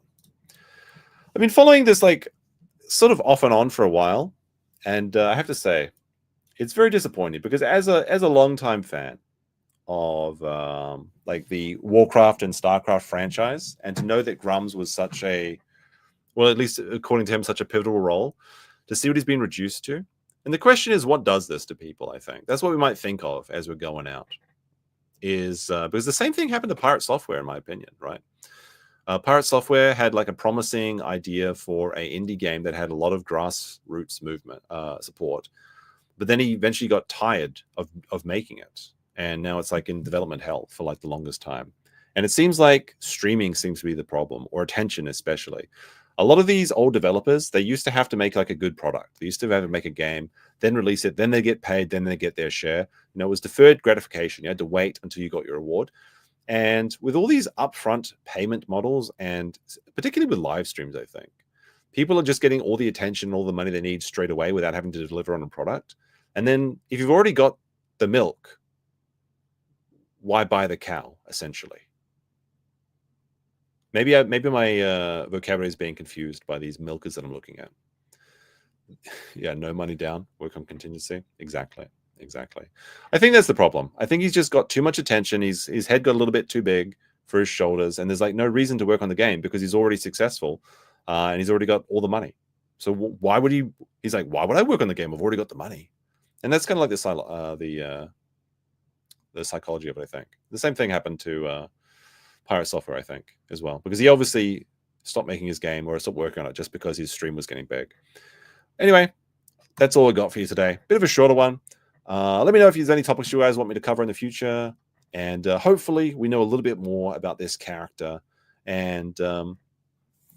I've been following this like sort of off and on for a while. And I have to say, it's very disappointing because as a longtime fan of like the Warcraft and StarCraft franchise, and to know that Grummz was such a, well, at least according to him, such a pivotal role, to see what he's been reduced to. And the question is, what does this to people? I think that's what we might think of as we're going out, is because the same thing happened to Pirate Software, in my opinion, right? Pirate Software had like a promising idea for an indie game that had a lot of grassroots movement support. But then he eventually got tired of making it. And now it's like in development hell for like the longest time. And it seems like streaming seems to be the problem, or attention especially. A lot of these old developers, they used to have to make like a good product. They used to have to make a game, then release it, then they get paid, then they get their share. You know, it was deferred gratification. You had to wait until you got your reward. And with all these upfront payment models, and particularly with live streams, I think, people are just getting all the attention, all the money they need straight away without having to deliver on a product. And then if you've already got the milk, why buy the cow, essentially? Maybe my vocabulary is being confused by these milkers that I'm looking at. Yeah, no money down, work on contingency. Exactly. I think that's the problem. I think he's just got too much attention. His head got a little bit too big for his shoulders, and there's like no reason to work on the game because he's already successful and he's already got all the money. So why would he? He's like, why would I work on the game? I've already got the money. And that's kind of like the psychology of it, I think. The same thing happened to Pirate Software, I think, as well. Because he obviously stopped making his game or stopped working on it just because his stream was getting big. Anyway, that's all I got for you today. Bit of a shorter one. Let me know if there's any topics you guys want me to cover in the future. And hopefully we know a little bit more about this character. And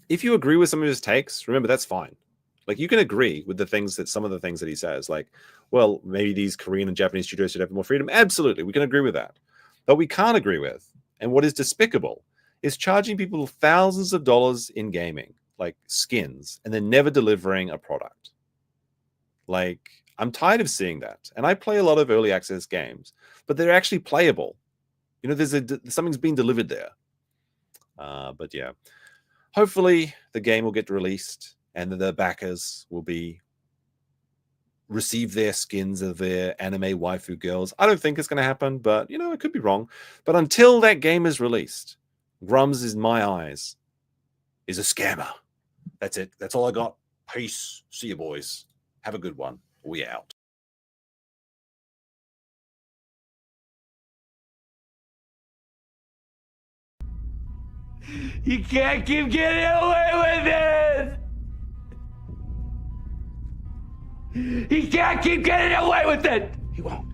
if you agree with some of his takes, remember, that's fine. Like, you can agree with some of the things that he says. Like, well, maybe these Korean and Japanese studios should have more freedom. Absolutely, we can agree with that. But we can't agree with, and what is despicable, is charging people thousands of dollars in gaming, like skins, and then never delivering a product. Like, I'm tired of seeing that. And I play a lot of early access games, but they're actually playable. You know, something's being delivered there. But yeah, hopefully the game will get released and the backers will receive their skins of their anime waifu girls. I don't think it's going to happen, but, you know, it could be wrong. But until that game is released, Grummz, in my eyes, is a scammer. That's it. That's all I got. Peace. See you, boys. Have a good one. We out. You can't keep getting away with it! He can't keep getting away with it! He won't.